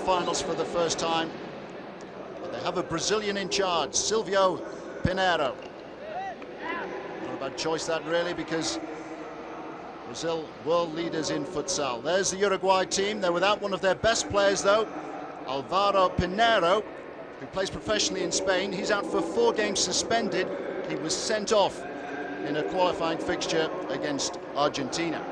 quarterfinals for the first time. But they have a Brazilian in charge, Silvio Pinheiro. Not a bad choice that really, because Brazil, world leaders in futsal. There's the Uruguay team. They're without one of their best players though, Alvaro Pinheiro, who plays professionally in Spain. He's out for 4 games suspended. He was sent off in a qualifying fixture against Argentina.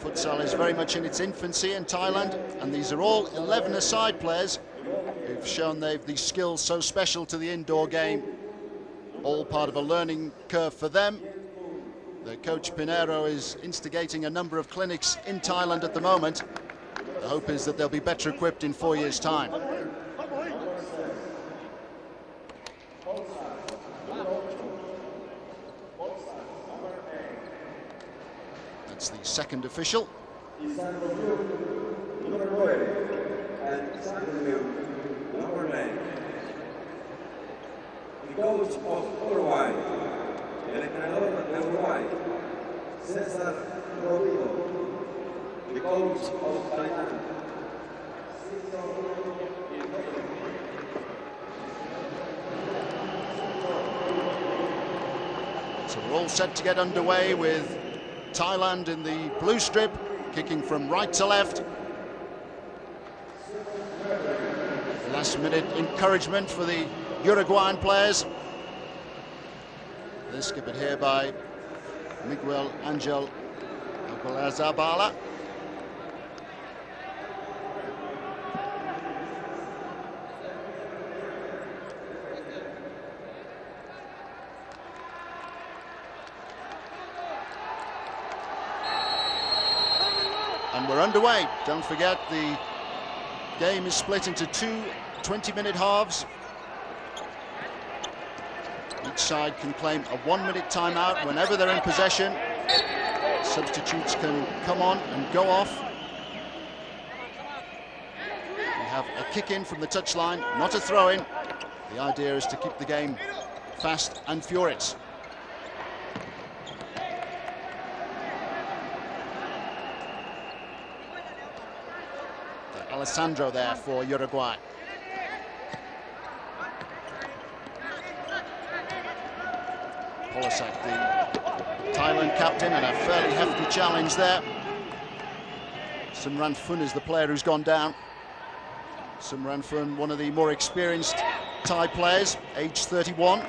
Futsal is very much in its infancy in Thailand, and these are all 11-a-side players who've shown they've these skills so special to the indoor game. All part of a learning curve for them. Their coach Pinheiro is instigating a number of clinics in Thailand at the moment. The hope is that they'll be better equipped in 4 years' time. That's the second official. The coach of Uruguay, el entrenador de Uruguay, César Rodrigo. The coach of Thailand. So we're all set to get underway with Thailand in the blue strip, kicking from right to left. Last-minute encouragement for the Uruguayan players. This skippered here by Miguel Angel Zabala. And we're underway. Don't forget, the game is split into 2 20-minute halves. Each side can claim a 1-minute timeout whenever they're in possession. Substitutes can come on and go off. We have a kick-in from the touchline, not a throw-in. The idea is to keep the game fast and furious. Alessandro there for Uruguay. Polasak, the Thailand captain, and a fairly hefty challenge there. Sumran Phun is the player who's gone down. Sumran Phun, one of the more experienced Thai players, age 31.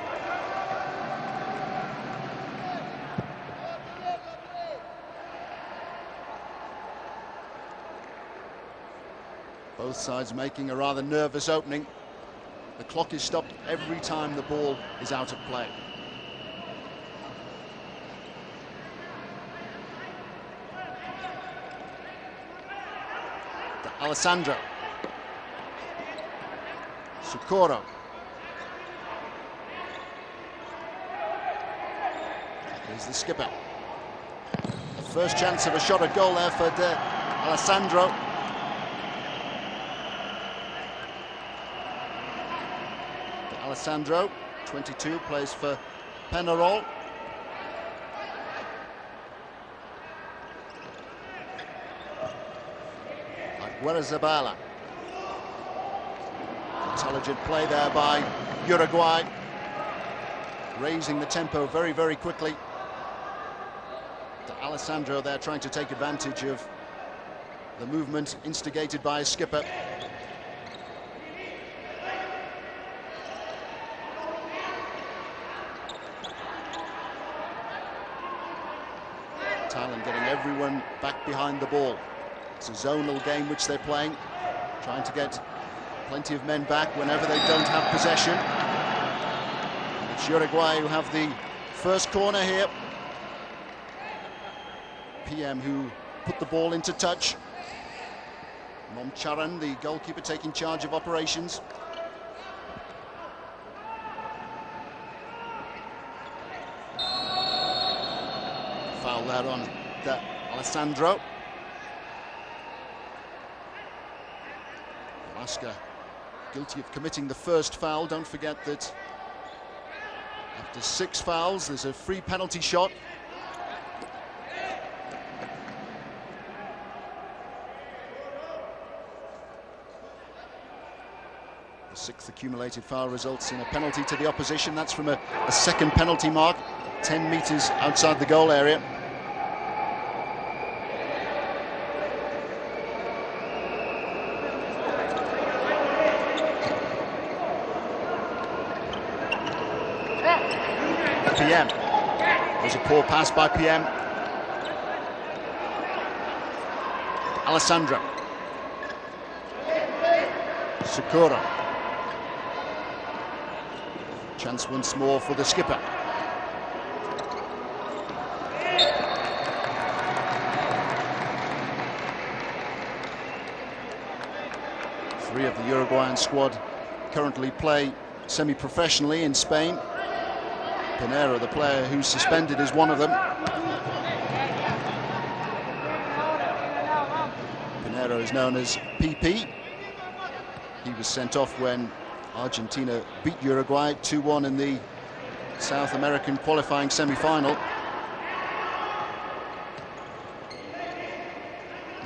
Both sides making a rather nervous opening. The clock is stopped every time the ball is out of play. Alessandro. Socorro. Here's the skipper. First chance of a shot at goal there for Alessandro. Alessandro, 22, plays for Penarol. Zabala. Intelligent play there by Uruguay, raising the tempo very, very quickly. Alessandro there trying to take advantage of the movement instigated by his skipper. Thailand getting everyone back behind the ball. It's a zonal game which they're playing, trying to get plenty of men back whenever they don't have possession. It's Uruguay who have the first corner here. PM who put the ball into touch. Momcharan, the goalkeeper, taking charge of operations. Foul there on Alessandro. Alaska guilty of committing the first foul. Don't forget that after 6 fouls, there's a free penalty shot. The 6th accumulated foul results in a penalty to the opposition. That's from a second penalty mark, 10 metres outside the goal area. PM. There's a poor pass by PM. Alessandro. Sakura. Chance once more for the skipper. Three of the Uruguayan squad currently play semi-professionally in Spain. Pinero, the player who's suspended, is one of them. Pinero is known as PP. He was sent off when Argentina beat Uruguay 2-1 in the South American qualifying semi-final.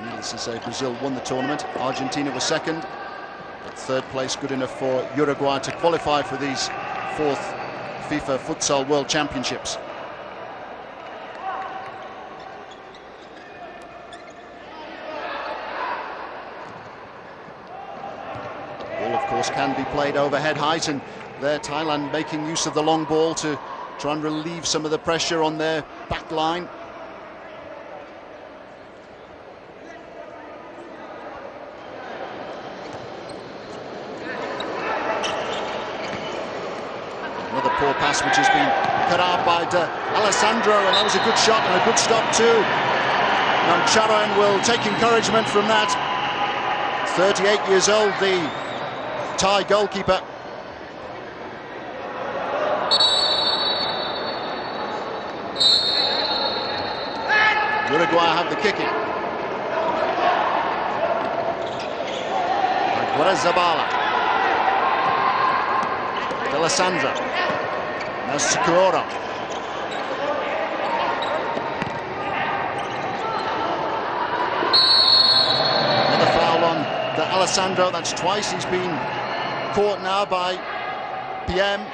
Needless to say, Brazil won the tournament. Argentina was second, but 3rd place good enough for Uruguay to qualify for these 4th FIFA Futsal World Championships. Ball, of course, can be played overhead height, and there Thailand making use of the long ball to try and relieve some of the pressure on their back line. Another poor pass which has been cut out by Alessandro, and that was a good shot and a good stop too. Namcharoen will take encouragement from that. 38 years old, the Thai goalkeeper. Uruguay have the kicking. Zabala. Alessandro. Now Sakura. Another foul on the Alessandro. That's twice he's been caught now by PM.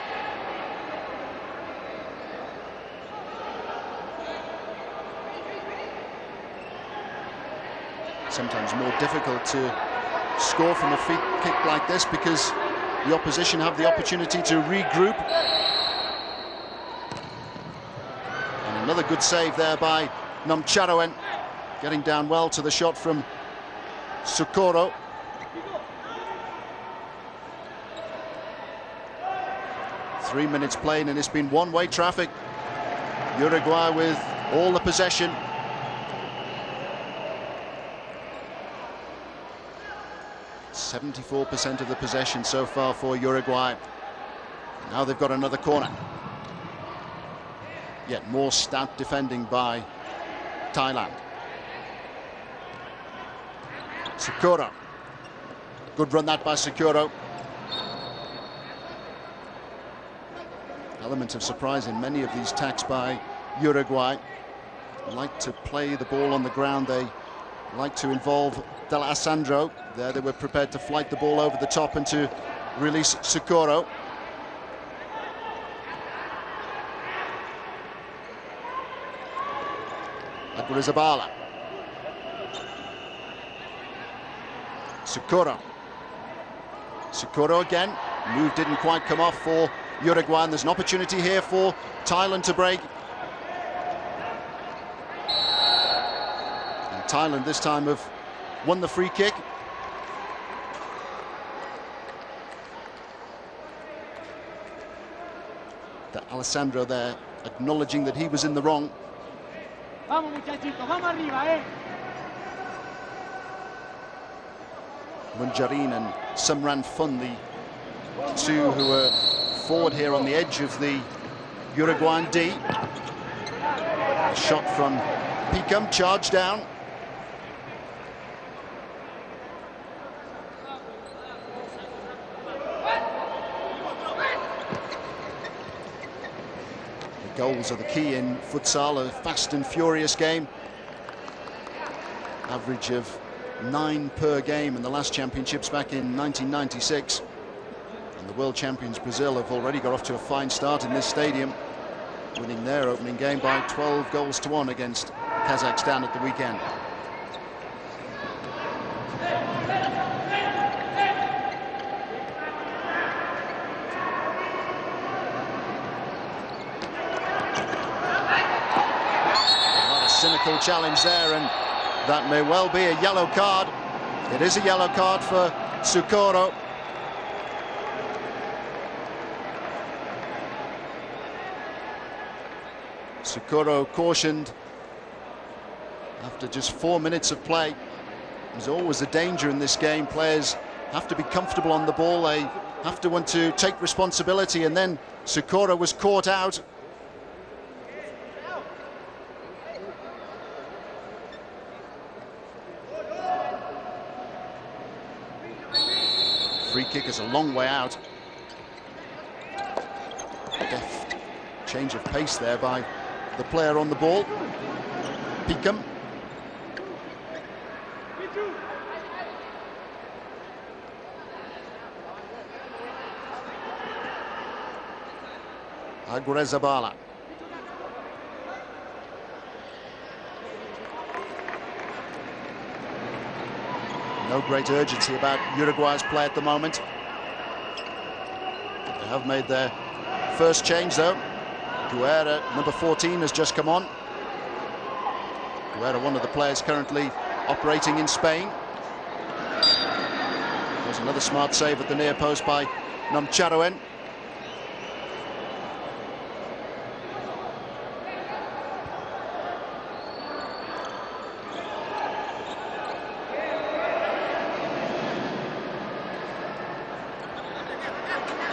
Sometimes more difficult to score from a free kick like this because the opposition have the opportunity to regroup. And another good save there by Namcharoen, getting down well to the shot from Socorro. Three minutes played and it's been one-way traffic. Uruguay with all the possession. .74% of the possession so far for Uruguay. Now they've got another corner. Yet more stout defending by Thailand. Sakura. Good run that by Sakura. Element of surprise in many of these attacks by Uruguay. Like to play the ball on the ground. They like to involve Alessandro. There they were prepared to flight the ball over the top and to release Socorro. Zabala. Socorro. Socorro again. Move didn't quite come off for Uruguay, and there's an opportunity here for Thailand to break. And Thailand this time have won the free kick. Alessandro there acknowledging that he was in the wrong. Vamos muchachitos, vamos arriba, Munjarin and Samran Fun, the two who are forward here on the edge of the Uruguayan D. A shot from Picum, charge down. Goals are the key in futsal, a fast and furious game. Average of 9 per game in the last championships back in 1996. And the world champions Brazil have already got off to a fine start in this stadium, winning their opening game by 12 goals to 1 against Kazakhstan at the weekend. What a cynical challenge there, and that may well be a yellow card. It is a yellow card for Sukoro. Sukoro cautioned after just 4 minutes of play. There's always a danger in this game. Players have to be comfortable on the ball. They have to want to take responsibility, and then Sukoro was caught out. Free kick is a long way out. Deft change of pace there by the player on the ball. Peakham. Aguirre-Zabala. No great urgency about Uruguay's play at the moment. They have made their first change though. Guerra, number 14, has just come on. Guerra, one of the players currently operating in Spain. There's another smart save at the near post by Namcharoen.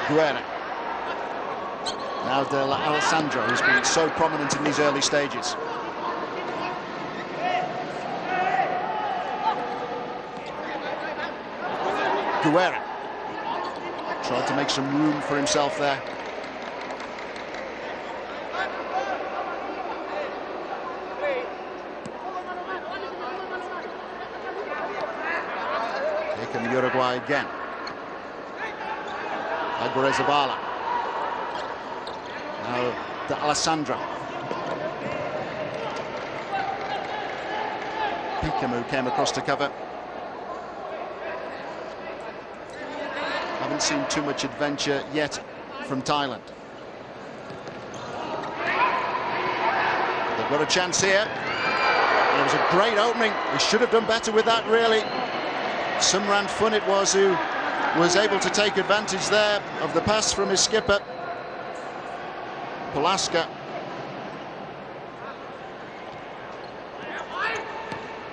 Guerra. Now De Alessandro, who's been so prominent in these early stages. Guerra tried to make some room for himself there. Here come Uruguay again. Aguirre-Zabala. Now De Alessandro. Peakham, who came across to cover. Haven't seen too much adventure yet from Thailand. They've got a chance here. It was a great opening. They should have done better with that, really. Sumran Fun it was who was able to take advantage there of the pass from his skipper, Palaska.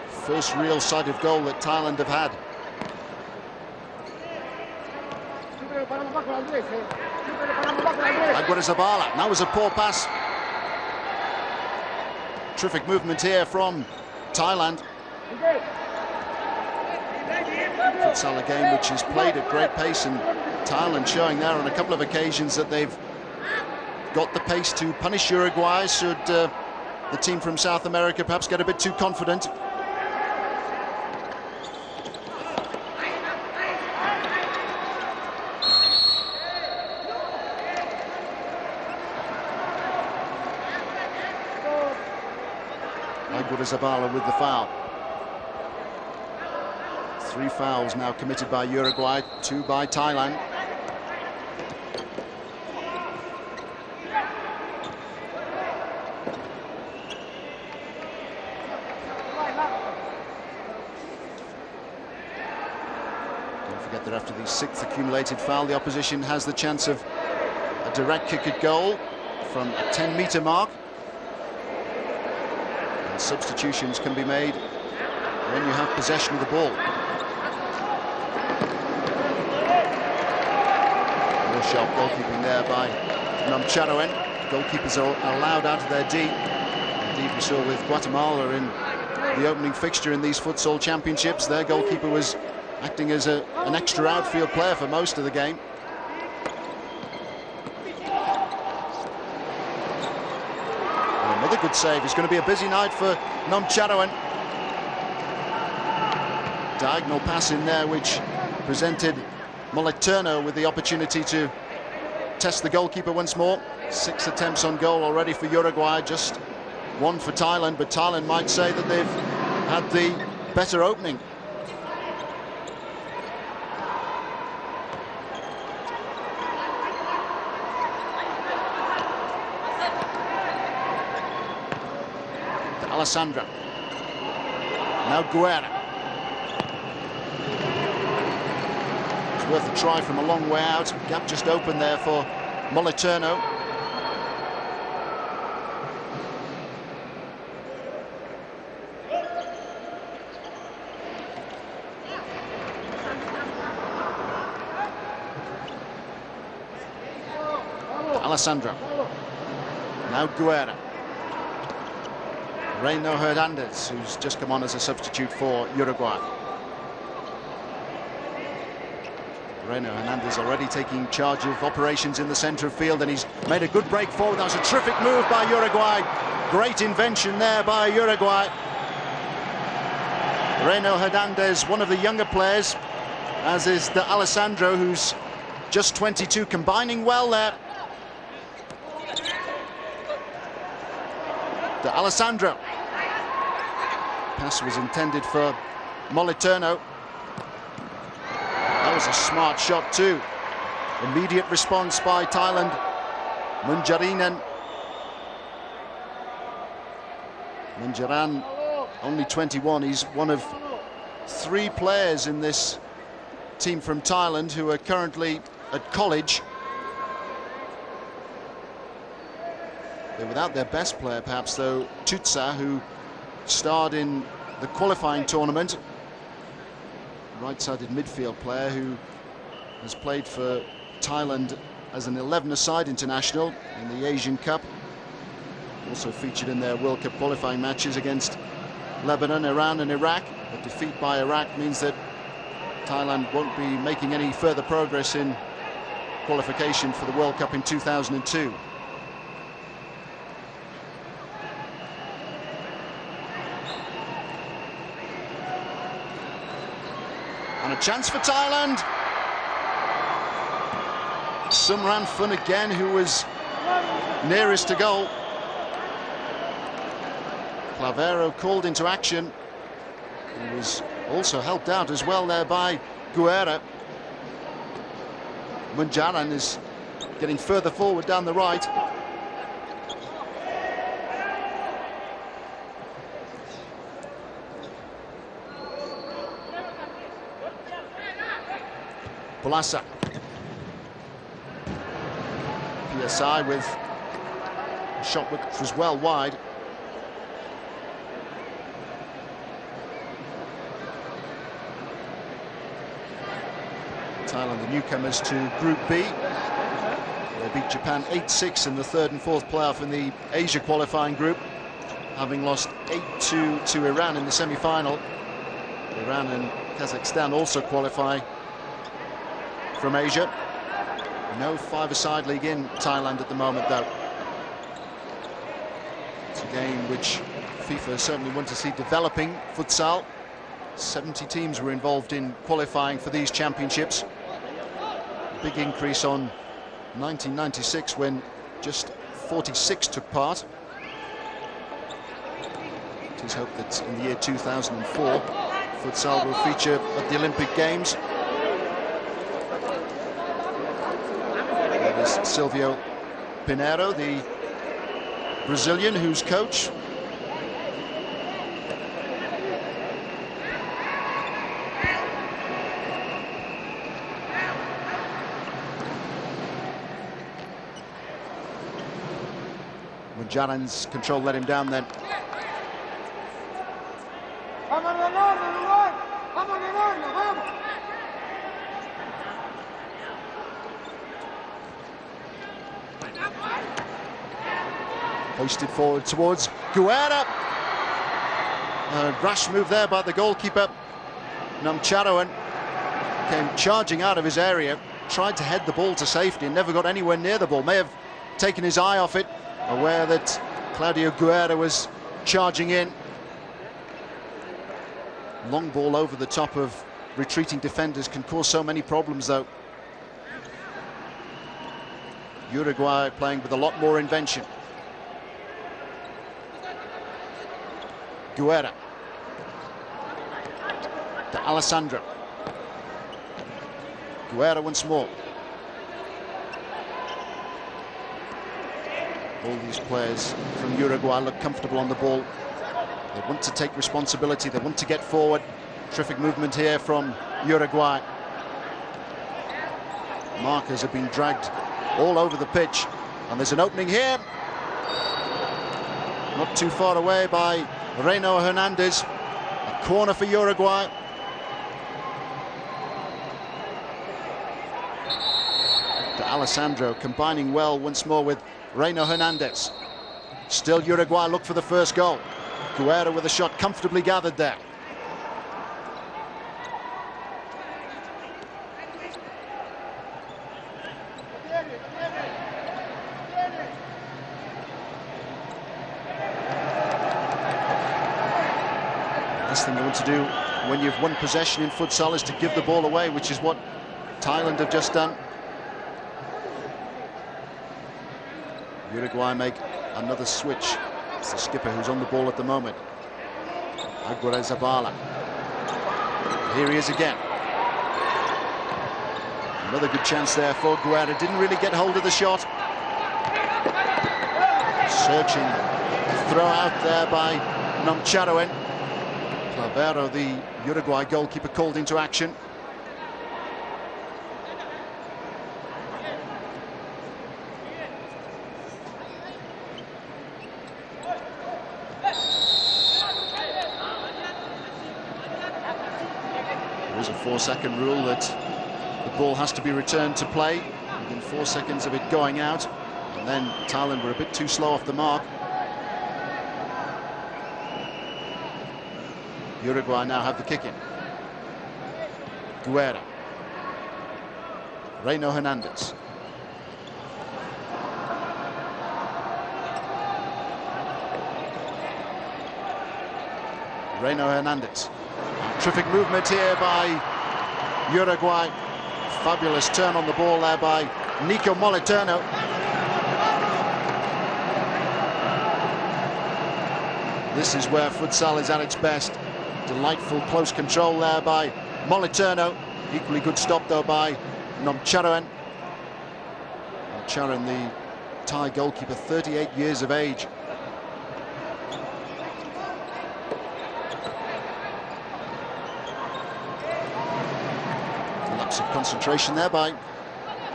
First real sight of goal that Thailand have had. Aguirre-Zabala. That was a poor pass. Terrific movement here from Thailand. Futsal, a game which is played at great pace, and Thailand showing there on a couple of occasions that they've got the pace to punish Uruguay should the team from South America perhaps get a bit too confident. Aguirre-Zabala with the foul. 3 fouls now committed by Uruguay, 2 by Thailand. Don't forget that after the 6th accumulated foul, the opposition has the chance of a direct kick at goal from a 10-meter mark. And substitutions can be made when you have possession of the ball. Sharp goalkeeping there by Namcharoen. Goalkeepers are allowed out of their D. Indeed, we saw with Guatemala in the opening fixture in these futsal championships, their goalkeeper was acting as an extra outfield player for most of the game. Another good save. It's going to be a busy night for Nomcharoen. Diagonal pass in there, which presented Moliterno with the opportunity to test the goalkeeper once more. 6 attempts on goal already for Uruguay, just 1 for Thailand, but Thailand might say that they've had the better opening. To Alessandro. Now Guerra. It's worth a try from a long way out. Gap just open there for Moliterno. Alessandro. Now Guerra. Reino Hernandez, who's just come on as a substitute for Uruguay. Reino Hernandez already taking charge of operations in the centre of field, and he's made a good break forward. That was a terrific move by Uruguay. Great invention there by Uruguay. Reino Hernandez, one of the younger players, as is the Alessandro, who's just 22, combining well there. To Alessandro. Pass was intended for Moliterno. That was a smart shot too. Immediate response by Thailand. Munjarinen. Munjaran, only 21. He's one of 3 players in this team from Thailand who are currently at college. They're without their best player, perhaps, though, Tutsa, who starred in the qualifying tournament. Right-sided midfield player who has played for Thailand as an 11-a-side international in the Asian Cup. Also featured in their World Cup qualifying matches against Lebanon, Iran and Iraq. A defeat by Iraq means that Thailand won't be making any further progress in qualification for the World Cup in 2002. And a chance for Thailand. Sumran Fun again, who was nearest to goal. Clavero called into action. He was also helped out as well there by Guerra. Munjaran is getting further forward down the right. Pulasa. PSI with a shot which was well wide. Thailand, the newcomers to Group B. They beat Japan 8-6 in the 3rd and 4th playoff in the Asia qualifying group, having lost 8-2 to Iran in the semi-final. Iran and Kazakhstan also qualify from Asia. No 5-a-side league in Thailand at the moment, though. It's a game which FIFA certainly want to see developing. Futsal. 70 teams were involved in qualifying for these championships. A big increase on 1996 when just 46 took part. It is hoped that in the year 2004 Futsal will feature at the Olympic Games. Silvio Pinheiro, the Brazilian, who's coach. Munjaran's control let him down then. Hoisted forward towards Guerra. A rash move there by the goalkeeper. Nomcharoen came charging out of his area, tried to head the ball to safety and never got anywhere near the ball. May have taken his eye off it, aware that Claudio Guerra was charging in. Long ball over the top of retreating defenders can cause so many problems, though. Uruguay playing with a lot more invention. Guerra. To Alessandro. Guerra once more. All these players from Uruguay look comfortable on the ball. They want to take responsibility. They want to get forward. Terrific movement here from Uruguay. Markers have been dragged all over the pitch. And there's an opening here. Not too far away by Reno Hernandez. A corner for Uruguay. To Alessandro, combining well once more with Reno Hernandez. Still Uruguay look for the first goal. Guerra with a shot comfortably gathered there. The last thing you want to do when you've won possession in futsal is to give the ball away, which is what Thailand have just done. Uruguay make another switch. It's the skipper who's on the ball at the moment. Zabala. Here he is again. Another good chance there for Guerra. Didn't really get hold of the shot. Searching throw out there by Nomcharoen. Clavero, the Uruguay goalkeeper, called into action. There's a 4-second rule that the ball has to be returned to play within 4 seconds of it going out, and then Thailand were a bit too slow off the mark. Uruguay now have the kick in. Guerra. Reno Hernandez. Reno Hernandez. Terrific movement here by Uruguay. Fabulous turn on the ball there by Nico Moliterno. This is where futsal is at its best. Delightful close control there by Moliterno. Equally good stop though by Nomcharoen. Nomcharoen, the Thai goalkeeper, 38 years of age. Lapse of concentration there by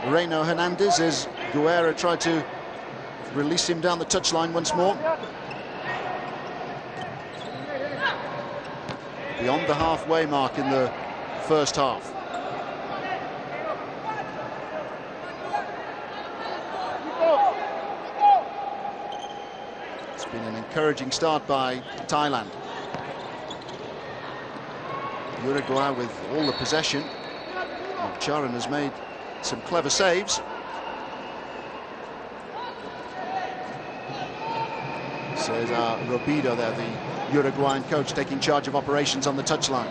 Reno Hernandez as Guerra tried to release him down the touchline once more. Beyond the halfway mark in the first half. It's been an encouraging start by Thailand. Uruguay with all the possession. Charan has made some clever saves. Cesar Robido there, the Uruguayan coach, taking charge of operations on the touchline.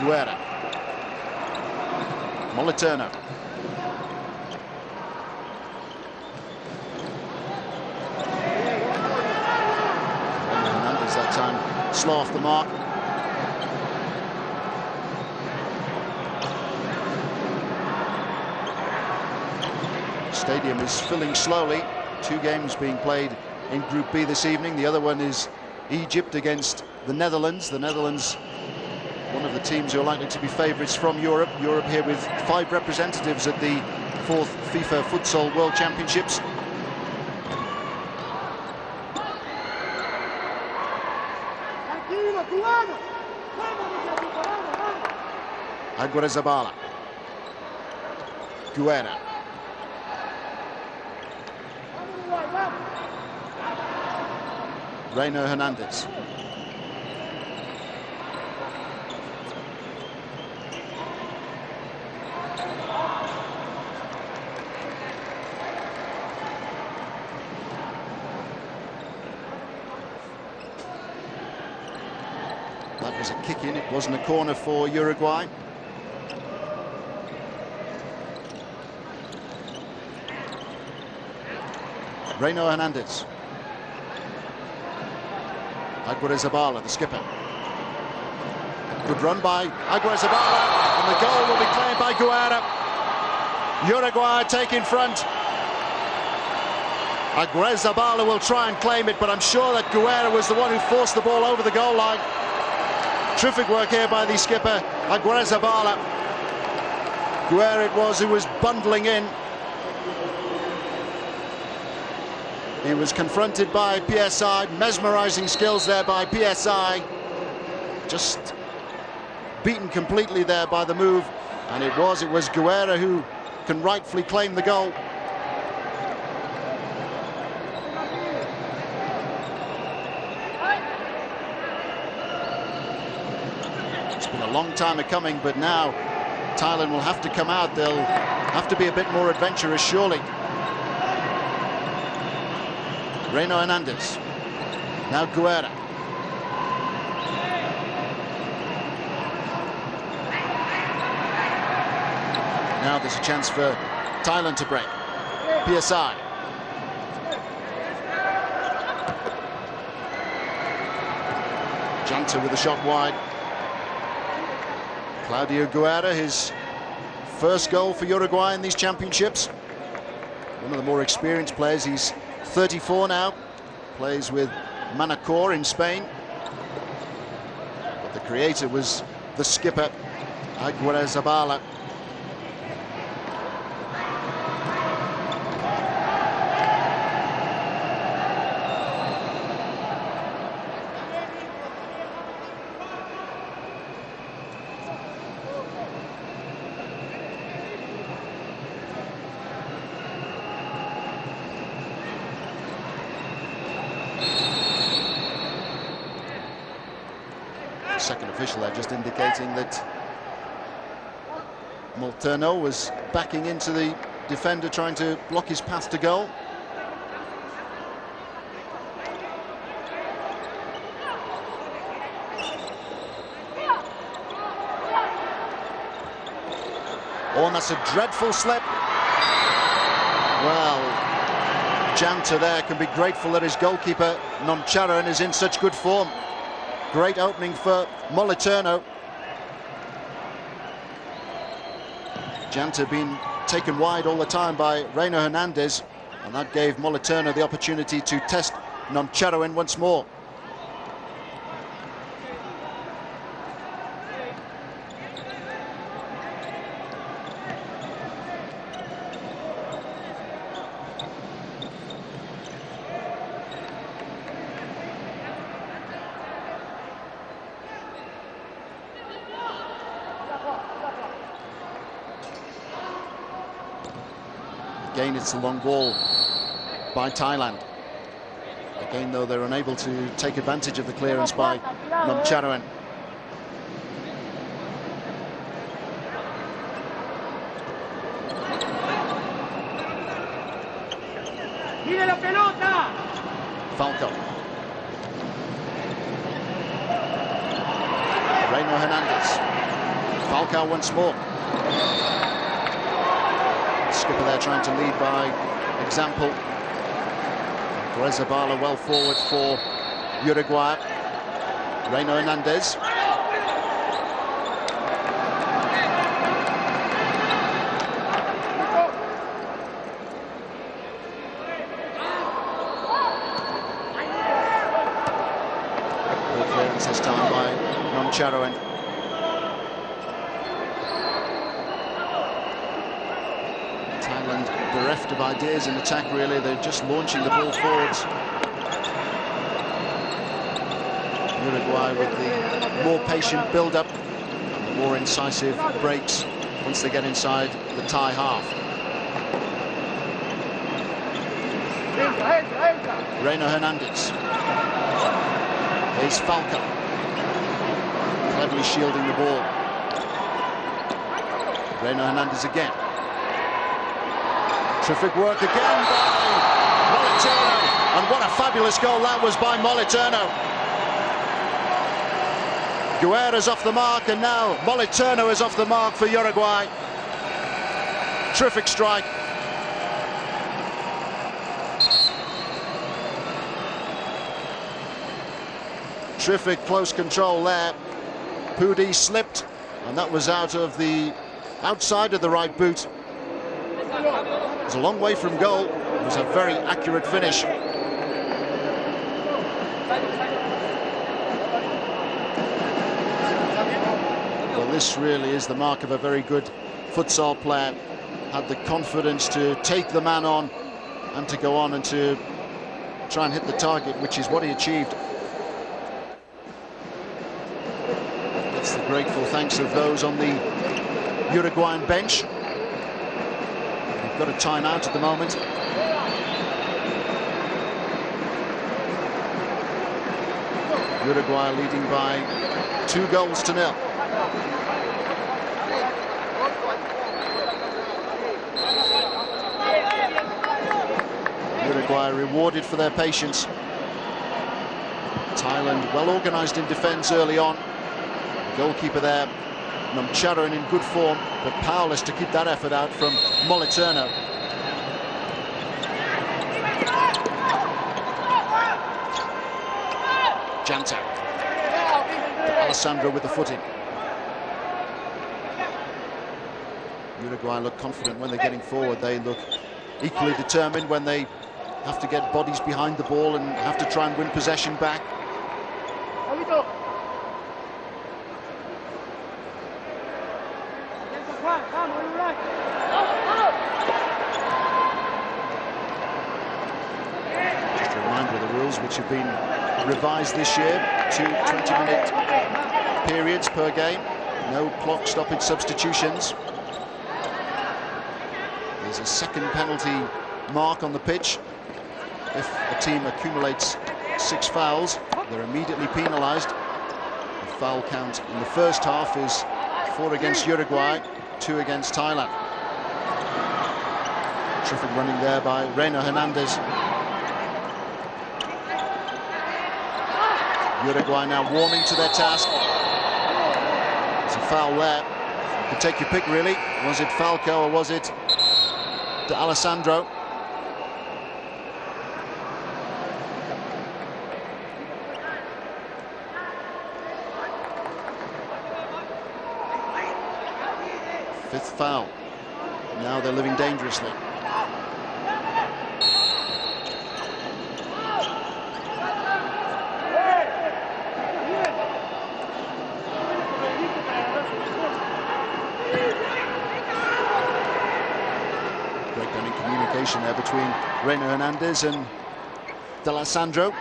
Guerra. Moliterno. Hernandez that time slow off the mark. Stadium is filling slowly. 2 games being played in Group B this evening. The other one is Egypt against the Netherlands. The Netherlands, one of the teams who are likely to be favourites from Europe. Europe here with 5 representatives at the 4th FIFA Futsal World Championships. Zabala. Guerra. Reino Hernandez. That was a kick in, it wasn't a corner for Uruguay. Reino Hernandez. Aguirre-Zabala, the skipper. Good run by Aguirre-Zabala, and the goal will be claimed by Guerra. Uruguay taking front. Aguirre-Zabala will try and claim it, but I'm sure that Guerra was the one who forced the ball over the goal line. Terrific work here by the skipper, Aguirre-Zabala. Guerra it was who was bundling in. He was confronted by PSI, mesmerizing skills there by PSI. Just beaten completely there by the move, and it was Guerra who can rightfully claim the goal. It's been a long time coming, but now Thailand will have to come out. They'll have to be a bit more adventurous, surely. Reino Hernandez. Now Guerra. Now there's a chance for Thailand to break. PSI. Janta with a shot wide. Claudio Guerra, his first goal for Uruguay in these championships. One of the more experienced players. He's 34 now, plays with Manacor in Spain. But the creator was the skipper, Aguirre-Zabala. Second official there just indicating that Molterno was backing into the defender, trying to block his path to goal. Oh, and that's a dreadful slip. Well, Janta there can be grateful that his goalkeeper Noncharan is in such good form. Great opening for Moliterno. Janta being taken wide all the time by Reino Hernandez, and that gave Moliterno the opportunity to test Noncharan once more. Again, it's a long ball by Thailand. Again, though, they're unable to take advantage of the clearance by Noncharan. Falco. Reino Hernandez. Falco once more. Skipper there trying to lead by example. Aguirre-Zabala well forward for Uruguay. Reino Hernandez. Good clearance this time by Noncharan. Bereft of ideas in attack, really. They're just launching the ball forwards. Uruguay with the more patient build-up and the more incisive breaks once they get inside the Thai half. Reino Hernandez. Here's Falco, cleverly shielding the ball. Reno Hernandez again. Terrific work again by Moliterno. And what a fabulous goal that was by Moliterno. Guerra's off the mark, and now Moliterno is off the mark for Uruguay. Terrific strike. Terrific close control there. Pudi slipped, and that was outside of the right boot. It was a long way from goal. It was a very accurate finish. Well, this really is the mark of a very good futsal player. Had the confidence to take the man on and to go on and to try and hit the target, which is what he achieved. Gets the grateful thanks of those on the Uruguayan bench. We've got a timeout at the moment. Uruguay leading by 2-0. Uruguay rewarded for their patience. Thailand well organised in defence early on. The goalkeeper there, Nomcharan, in good form, but powerless to keep that effort out from Moliterno. Janta. Alessandro with the footing. Uruguay look confident when they're getting forward. They look equally determined when they have to get bodies behind the ball and have to try and win possession back. Just a reminder of the rules, which have been revised this year. 2 20-minute periods per game. No clock stoppage substitutions. There's a second penalty mark on the pitch. If a team accumulates 6 fouls, they're immediately penalised. The foul count in the first half is 4 against Uruguay, 2 against Thailand. Terrific running there by Reno Hernandez. Uruguay now warming to their task. There's a foul there. You can take your pick, really. Was it Falco or was it De Alessandro? Fifth foul. Now they're living dangerously. Breakdown in communication there between Reno Hernandez and De Alessandro.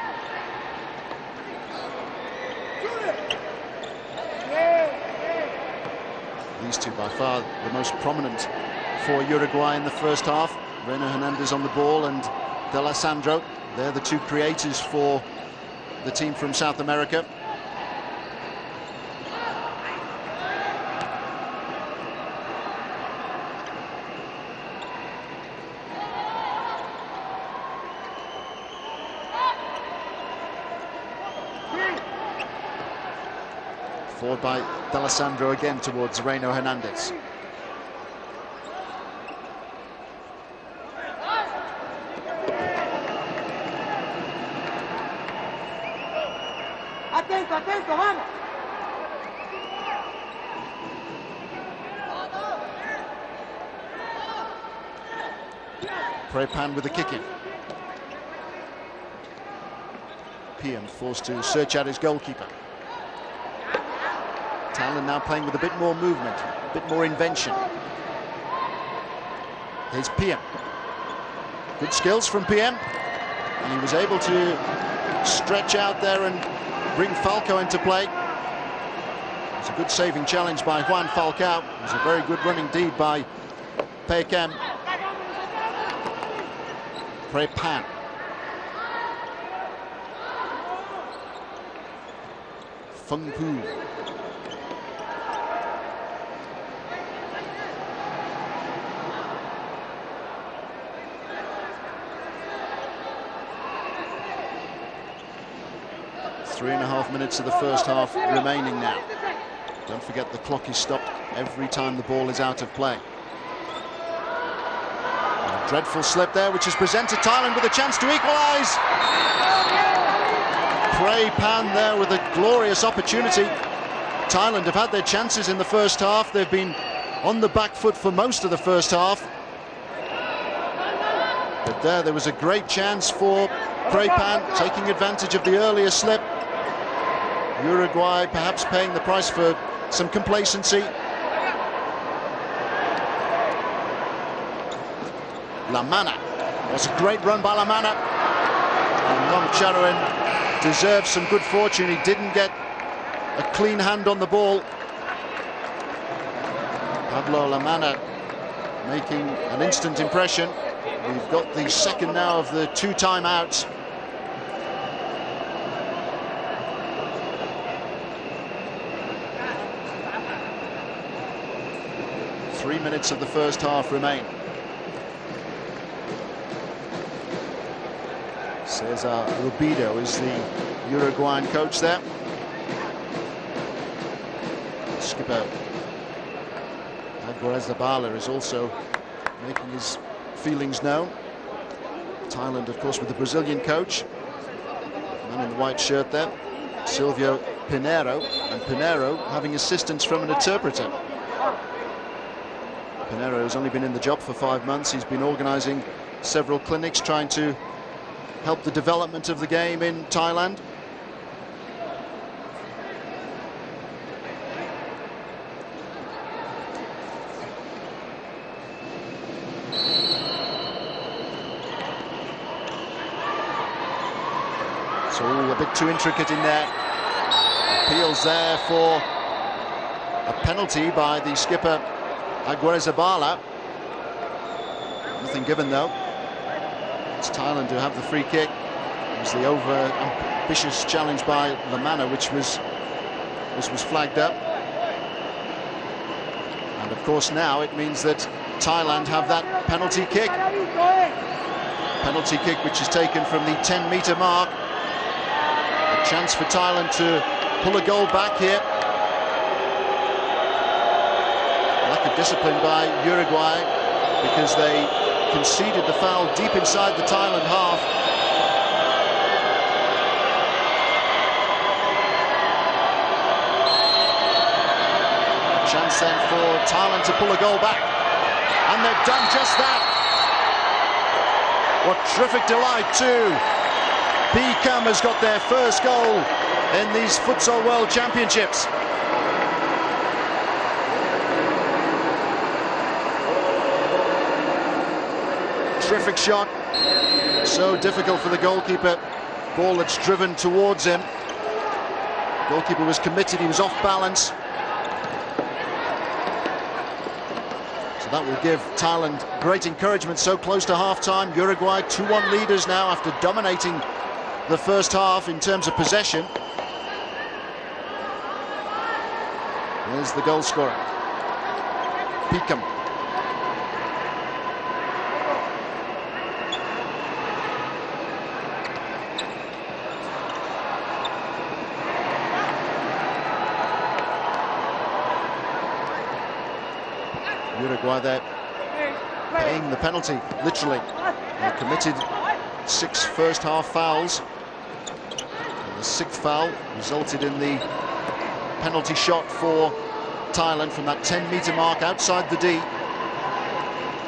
These two by far the most prominent for Uruguay in the first half. Reno Hernandez on the ball and De Alessandro. They're the two creators for the team from South America. Forward by De Alessandro again towards Reno Hernandez. Atento, atento, vamos. Prepan with the kick in. Pian forced to search out his goalkeeper. Thailand now playing with a bit more movement, a bit more invention. Here's Pian. Good skills from Pian. And he was able to stretch out there and bring Falco into play. It was a good saving challenge by Juan Falcao. It was a very good run indeed by Prepan. Feng Pu. Three and a half minutes of the first half remaining now. Don't forget the clock is stopped every time the ball is out of play. A dreadful slip there, which has presented Thailand with a chance to equalise. Prey Pan there with a glorious opportunity. Thailand have had their chances in the first half. They've been on the back foot for most of the first half. But there was a great chance for Prey Pan, taking advantage of the earlier slip. Uruguay perhaps paying the price for some complacency. Lamana. Was a great run by Lamana. And Nomcharoen deserves some good fortune. He didn't get a clean hand on the ball. Pablo Lamana making an instant impression. We've got the second now of the 2 timeouts. Three minutes of the first half remain. Cesar Rubido is the Uruguayan coach there. Skipper Aguirre-Zabala is also making his feelings known. Thailand, of course, with the Brazilian coach. Man in the white shirt there, Silvio Pinheiro. And Pinheiro having assistance from an interpreter. Pinheiro has only been in the job for 5 months. He's been organising several clinics trying to help the development of the game in Thailand. So a bit too intricate in there. Appeals there for a penalty by the skipper Aguirre-Zabala. Nothing given though. It's Thailand who have the free kick. It was the over-ambitious challenge by Lamana, which was flagged up. And of course now it means that Thailand have that penalty kick. Penalty kick which is taken from the 10-metre mark. A chance for Thailand to pull a goal back here. Lack of discipline by Uruguay because they conceded the foul deep inside the Thailand half. Chance then for Thailand to pull a goal back, and they've done just that. What terrific delight too. Beckham has got their first goal in these Futsal World Championships. Terrific shot, so difficult for the goalkeeper. Ball that's driven towards him. Goalkeeper was committed, he was off balance. So that will give Thailand great encouragement so close to half-time. Uruguay 2-1 leaders now after dominating the first half in terms of possession. Here's the goal scorer, Beckham. Uruguay there paying the penalty, literally. They committed 6 first half fouls. And the 6th foul resulted in the penalty shot for Thailand from that 10-metre mark outside the D.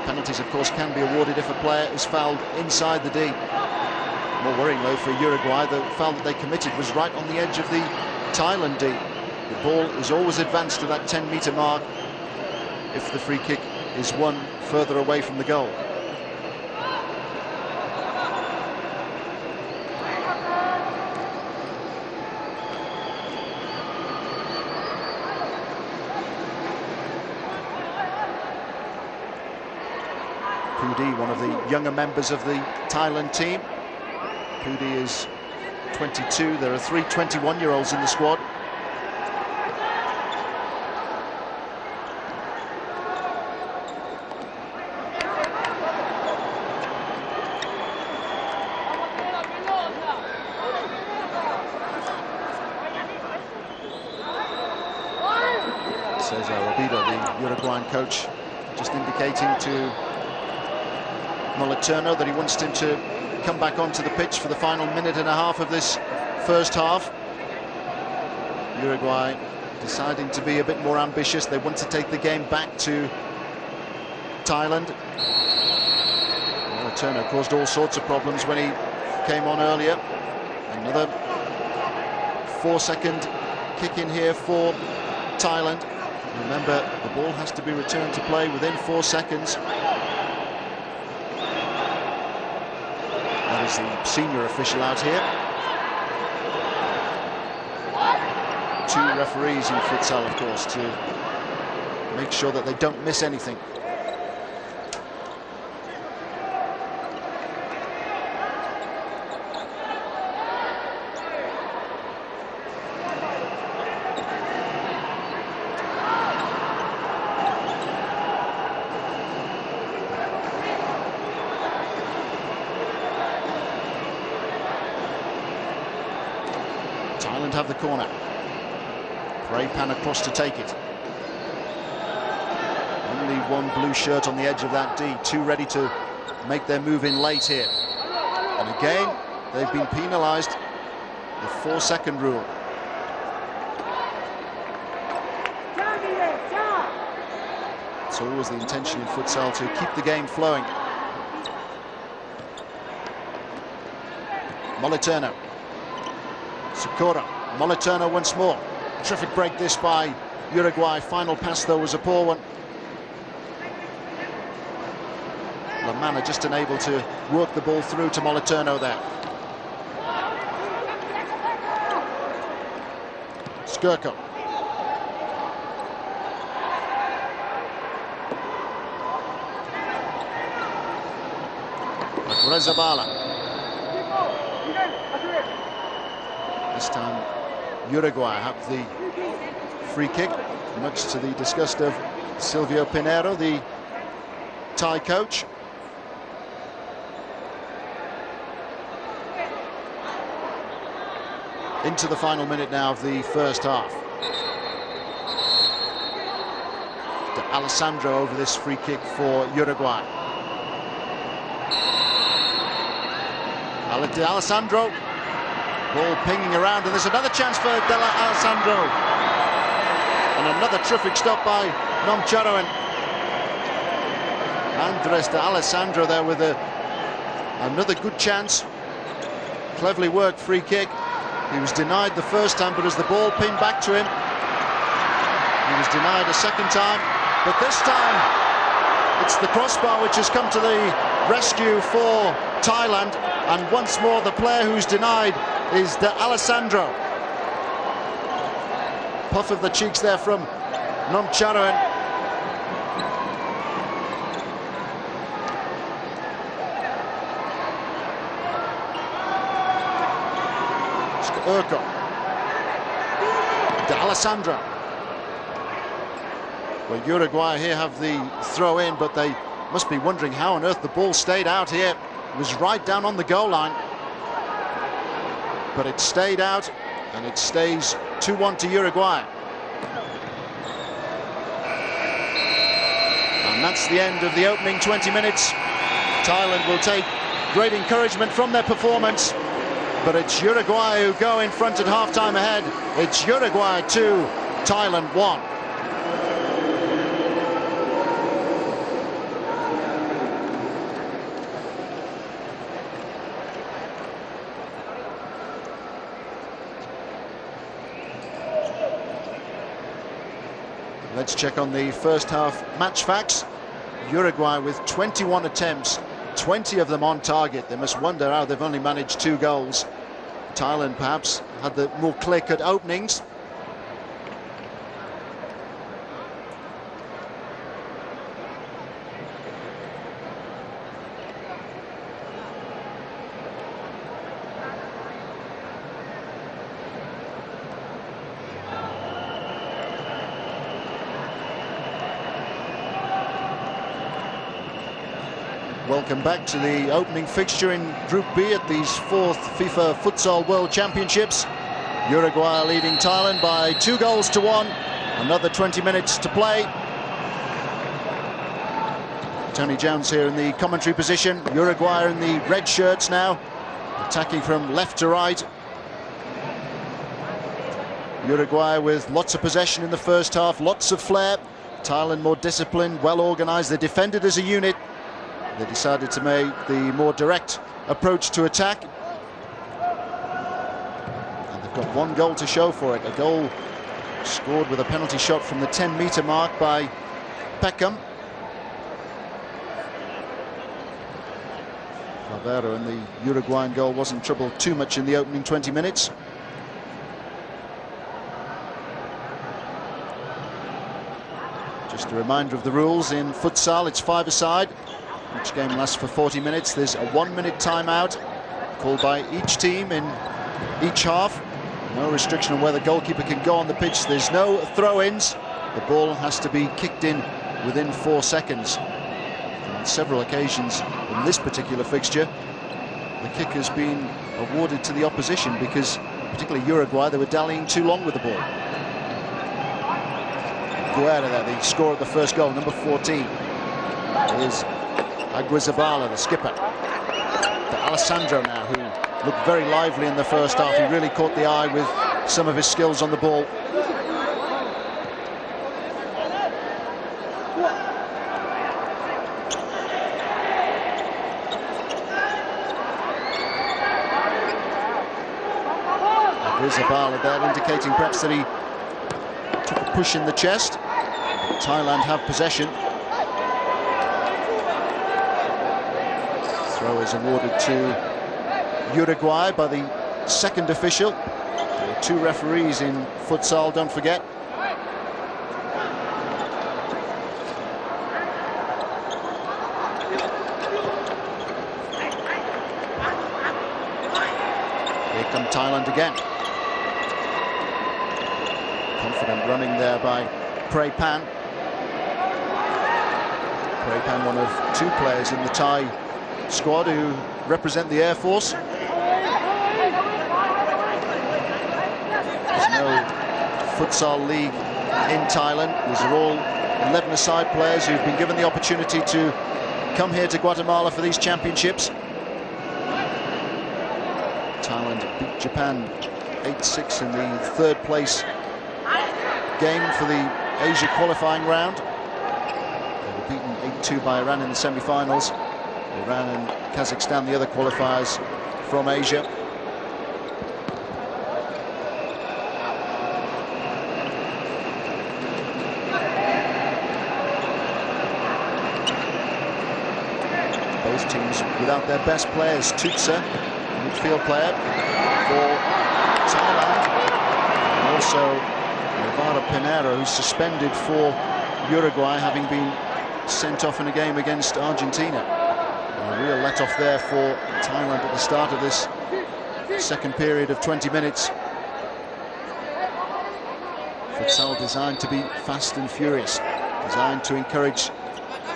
Penalties, of course, can be awarded if a player is fouled inside the D. More worrying, though, for Uruguay, the foul that they committed was right on the edge of the Thailand D. The ball is always advanced to that 10-metre mark if the free kick is won further away from the goal. Pudi, one of the younger members of the Thailand team. Pudi is 22. There are 3 21-year-olds in the squad. Cesar Robido, the Uruguayan coach, just indicating to Moliterno that he wants him to come back onto the pitch for the final minute and a half of this first half. Uruguay deciding to be a bit more ambitious. They want to take the game back to Thailand. Moliterno caused all sorts of problems when he came on earlier. Another 4-second kick in here for Thailand. Remember, the ball has to be returned to play within 4 seconds. That is the senior official out here. 2 referees in futsal, of course, to make sure that they don't miss anything. Thailand have the corner. Pan across to take it. Only one blue shirt on the edge of that D. 2 ready to make their move in late here. And again, they've been penalised. The 4-second rule. It's always the intention in futsal to keep the game flowing. Moliterno. Sakura. Moliterno once more. Terrific break this by Uruguay. Final pass, though, was a poor one. Lamana just unable to work the ball through to Moliterno there. Skirko. Rezabala. This time Uruguay have the free kick, much to the disgust of Silvio Pinheiro, the Thai coach. Into the final minute now of the first half. De Alessandro over this free kick for Uruguay. De Alessandro. Ball pinging around, and there's another chance for De Alessandro. And another terrific stop by Nomcharoen. Andres De Alessandro there with another good chance. Cleverly worked free kick. He was denied the first time, but as the ball pinned back to him, he was denied a second time. But this time, it's the crossbar which has come to the rescue for Thailand. And once more, the player who's denied is De Alessandro. Puff of the cheeks there from Nomcharoen. Urko. De Alessandro. Well, Uruguay here have the throw in, but they must be wondering how on earth the ball stayed out here. It was right down on the goal line. But it stayed out, and it stays 2-1 to Uruguay. And that's the end of the opening 20 minutes. Thailand will take great encouragement from their performance, but it's Uruguay who go in front at half-time ahead. It's Uruguay 2, Thailand 1. Let's check on the first half match facts. Uruguay with 21 attempts, 20 of them on target. They must wonder how they've only managed 2 goals. Thailand perhaps had the more clear-cut openings. Welcome back to the opening fixture in Group B at these 4th FIFA Futsal World Championships. Uruguay leading Thailand by 2 goals to 1. Another 20 minutes to play. Tony Jones here in the commentary position. Uruguay in the red shirts now, attacking from left to right. Uruguay with lots of possession in the first half, lots of flair. Thailand more disciplined, well organised. They defended as a unit. They decided to make the more direct approach to attack. And they've got one goal to show for it. A goal scored with a penalty shot from the 10-metre mark by Peckham. Favero, and the Uruguayan goal wasn't troubled too much in the opening 20 minutes. Just a reminder of the rules in futsal: it's 5-a-side. Each game lasts for 40 minutes. There's a 1-minute timeout called by each team in each half. No restriction on where the goalkeeper can go on the pitch. There's no throw-ins. The ball has to be kicked in within 4 seconds. On several occasions in this particular fixture, the kick has been awarded to the opposition because, particularly Uruguay, they were dallying too long with the ball. Guerra there, the scorer of the first goal, number 14, is Aguizabala, the skipper. To Alessandro now, who looked very lively in the first half. He really caught the eye with some of his skills on the ball. Aguizabala there, indicating perhaps that he took a push in the chest. Thailand have possession. Throw is awarded to Uruguay by the second official. There are 2 referees in futsal, don't forget. Here come Thailand again. Confident running there by Praypan. Praypan, one of 2 players in the Thai squad who represent the Air Force. There's no futsal league in Thailand. These are all 11-a-side players who've been given the opportunity to come here to Guatemala for these championships. Thailand beat Japan 8-6 in the 3rd place game for the Asia qualifying round. They were beaten 8-2 by Iran in the semi-finals. Iran and Kazakhstan, the other qualifiers from Asia. Both teams without their best players. Tutsa, midfield player for Thailand, and also Nevada Pinero, who's suspended for Uruguay, having been sent off in a game against Argentina. A real let-off there for Thailand at the start of this second period of 20 minutes. Futsal designed to be fast and furious, designed to encourage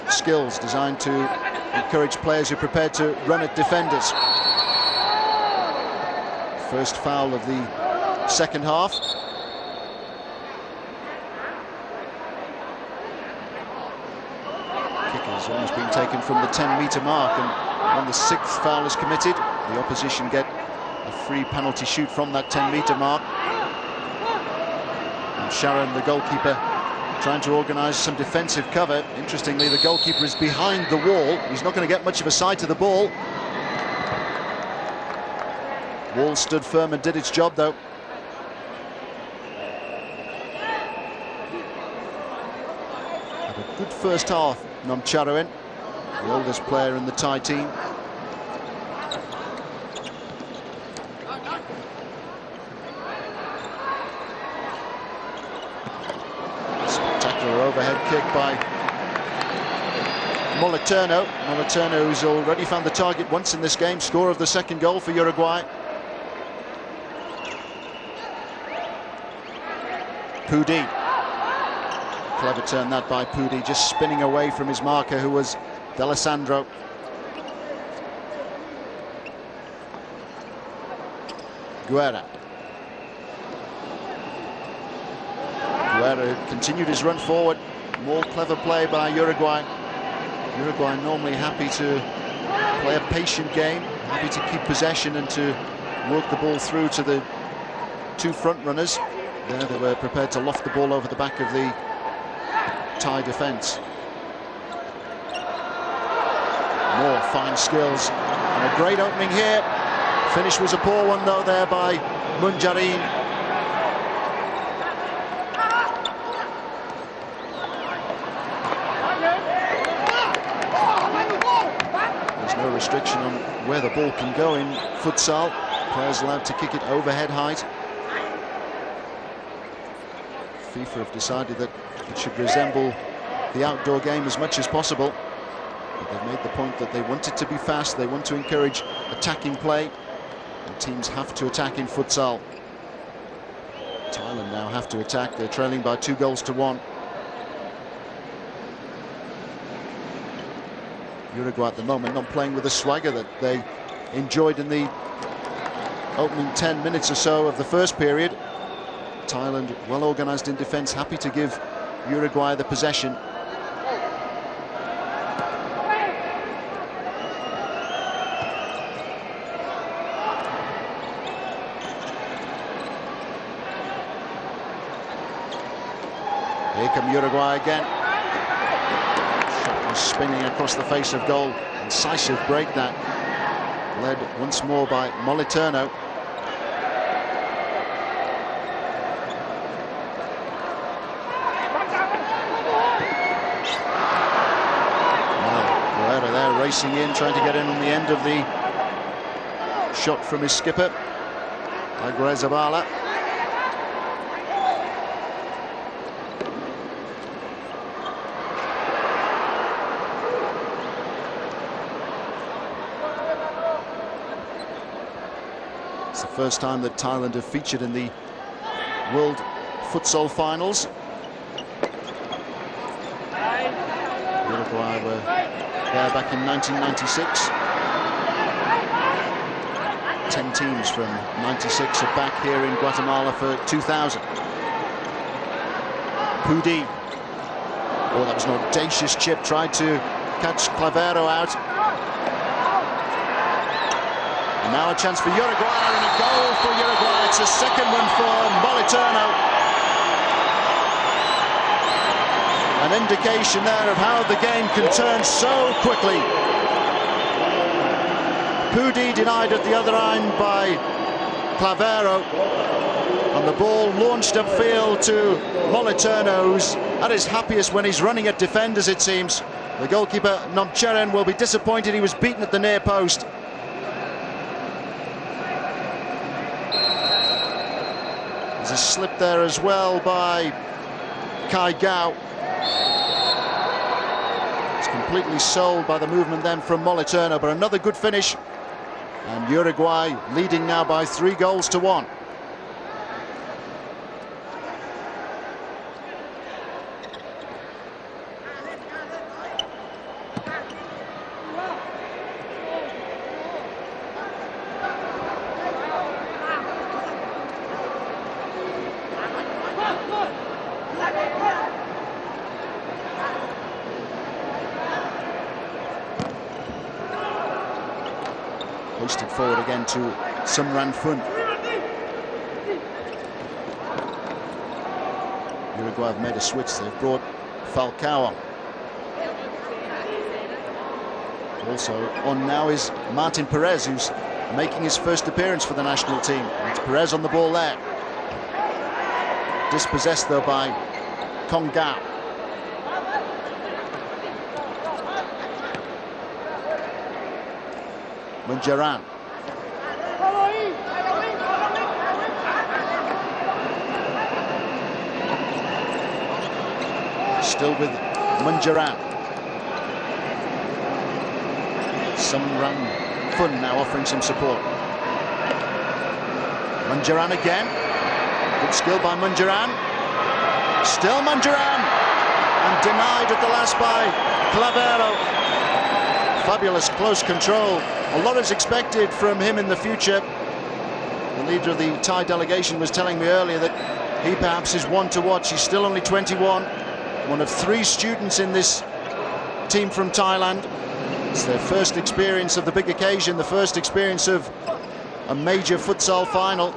skills, designed to encourage players who are prepared to run at defenders. First foul of the second half. Has almost been taken from the 10-metre mark, and when the 6th foul is committed, the opposition get a free penalty shoot from that 10-metre mark. And Sharon, the goalkeeper, trying to organise some defensive cover. Interestingly, the goalkeeper is behind the wall. He's not going to get much of a sight of the ball. Wall stood firm and did its job, though. Had a good first half, Nomcharoen, the oldest player in the Thai team. Spectacular overhead kick by Moliterno. Moliterno, who's already found the target once in this game, scorer of the second goal for Uruguay. Pudi. Clever turn that by Pudi, just spinning away from his marker, who was D'Alessandro. Guerra. Guerra continued his run forward. More clever play by Uruguay. Uruguay normally happy to play a patient game, happy to keep possession and to work the ball through to the two front runners. There they were prepared to loft the ball over the back of the Thai defence. More fine skills and a great opening here. Finish was a poor one though there by Munjarin. There's no restriction on where the ball can go in futsal. Players allowed to kick it overhead height. FIFA have decided that it should resemble the outdoor game as much as possible. But they've made the point that they want it to be fast, they want to encourage attacking play, and teams have to attack in futsal. Thailand now have to attack, they're trailing by 2-1. Uruguay at the moment not playing with the swagger that they enjoyed in the opening 10 minutes or so of the first period. Thailand well organised in defence, happy to give Uruguay the possession. Here come Uruguay again. Shot was spinning across the face of goal. Incisive break that. Led once more by Moliterno. Guerra there racing in, trying to get in on the end of the shot from his skipper, Agrezabala. It's the first time that Thailand have featured in the World Futsal Finals. Uruguay were there back in 1996. 10 teams from 96 are back here in Guatemala for 2000. Pudi. Oh, that was an audacious chip. Tried to catch Clavero out. And now a chance for Uruguay and a goal for Uruguay. It's a second one for Moliterno. An indication there of how the game can turn so quickly. Pudi denied at the other end by Clavero. And the ball launched upfield to Moliterno, who's at his happiest when he's running at defenders, it seems. The goalkeeper, Nomcheren, will be disappointed he was beaten at the near post. There's a slip there as well by Kai Gao. Completely sold by the movement then from Moliterno, but another good finish, and Uruguay leading now by 3-1. Posted forward again to Sumran Fun. Uruguay have made a switch. They've brought Falcao on. Also on now is Martin Perez, who's making his first appearance for the national team. It's Perez on the ball there. Dispossessed though by Konga. Munjaran. Still with Munjaran. Sumran Fun now offering some support. Munjaran again. Good skill by Munjaran. Still Munjaran. And denied at the last by Clavero. Fabulous close control. A lot is expected from him in the future. The leader of the Thai delegation was telling me earlier that He perhaps is one to watch. He's still only 21. One of 3 students in this team from Thailand. It's their first experience of the big occasion, the first experience of a major futsal final.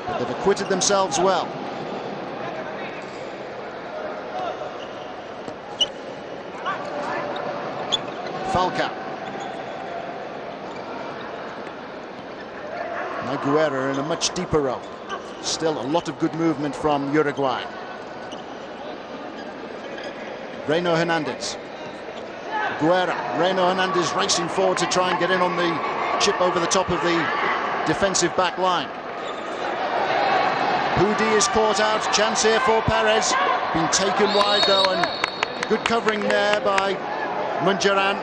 But they've acquitted themselves well. Falcao. Now Guerra in a much deeper role. Still a lot of good movement from Uruguay. Reno Hernandez. Guerra. Reno Hernandez racing forward to try and get in on the chip over the top of the defensive back line. Pudi is caught out. Chance here for Perez. Been taken wide though, and good covering there by Munjaran.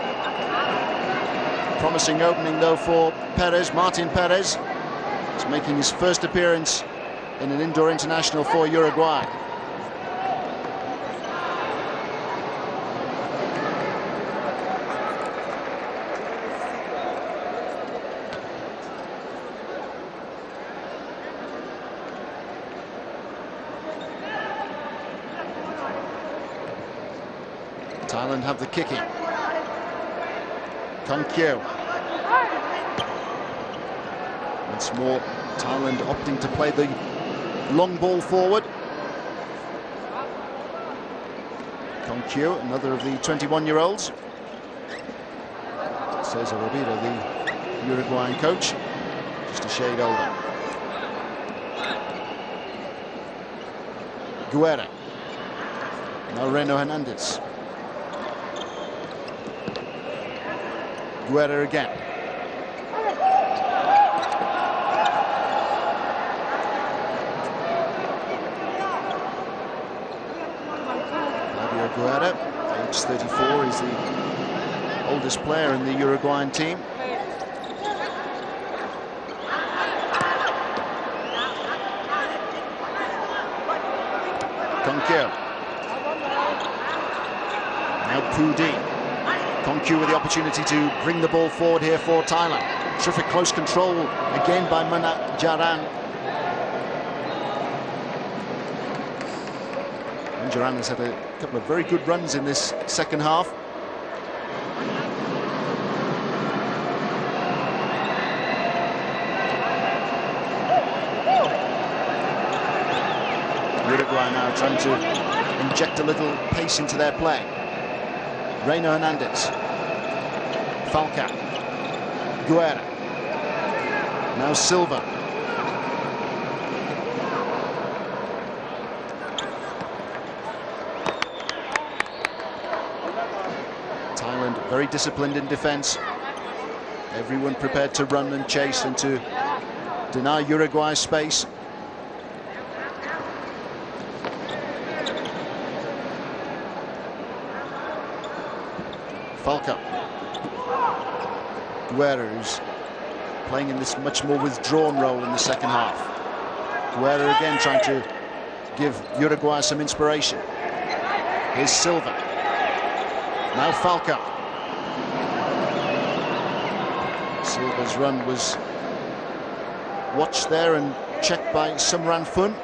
Promising opening though for Perez. Martin Perez is making his first appearance in an indoor international for Uruguay. Thailand have the kicking. Konkyo. Once more, Thailand opting to play the long ball forward. Konkyo, another of the 21-year-olds. Cesar Robida, the Uruguayan coach, just a shade older. Guerra. Now Reno Hernandez. Guerra again. Guerra, age 34, is the oldest player in the Uruguayan team. Konkyo. Now Pudi. Konkyo with the opportunity to bring the ball forward here for Thailand. Terrific close control again by Jaran. Jaran has had a couple of very good runs in this second half. Uruguay now trying to inject a little pace into their play. Reno Hernandez. Falcao. Guerra. Now Silva. Thailand very disciplined in defense. Everyone prepared to run and chase and to deny Uruguay space. Falcao. Guerra, who's playing in this much more withdrawn role in the second half. Guerra again trying to give Uruguay some inspiration. Here's Silva. Now Falcao. Silva's run was watched there and checked by Sumran Fun.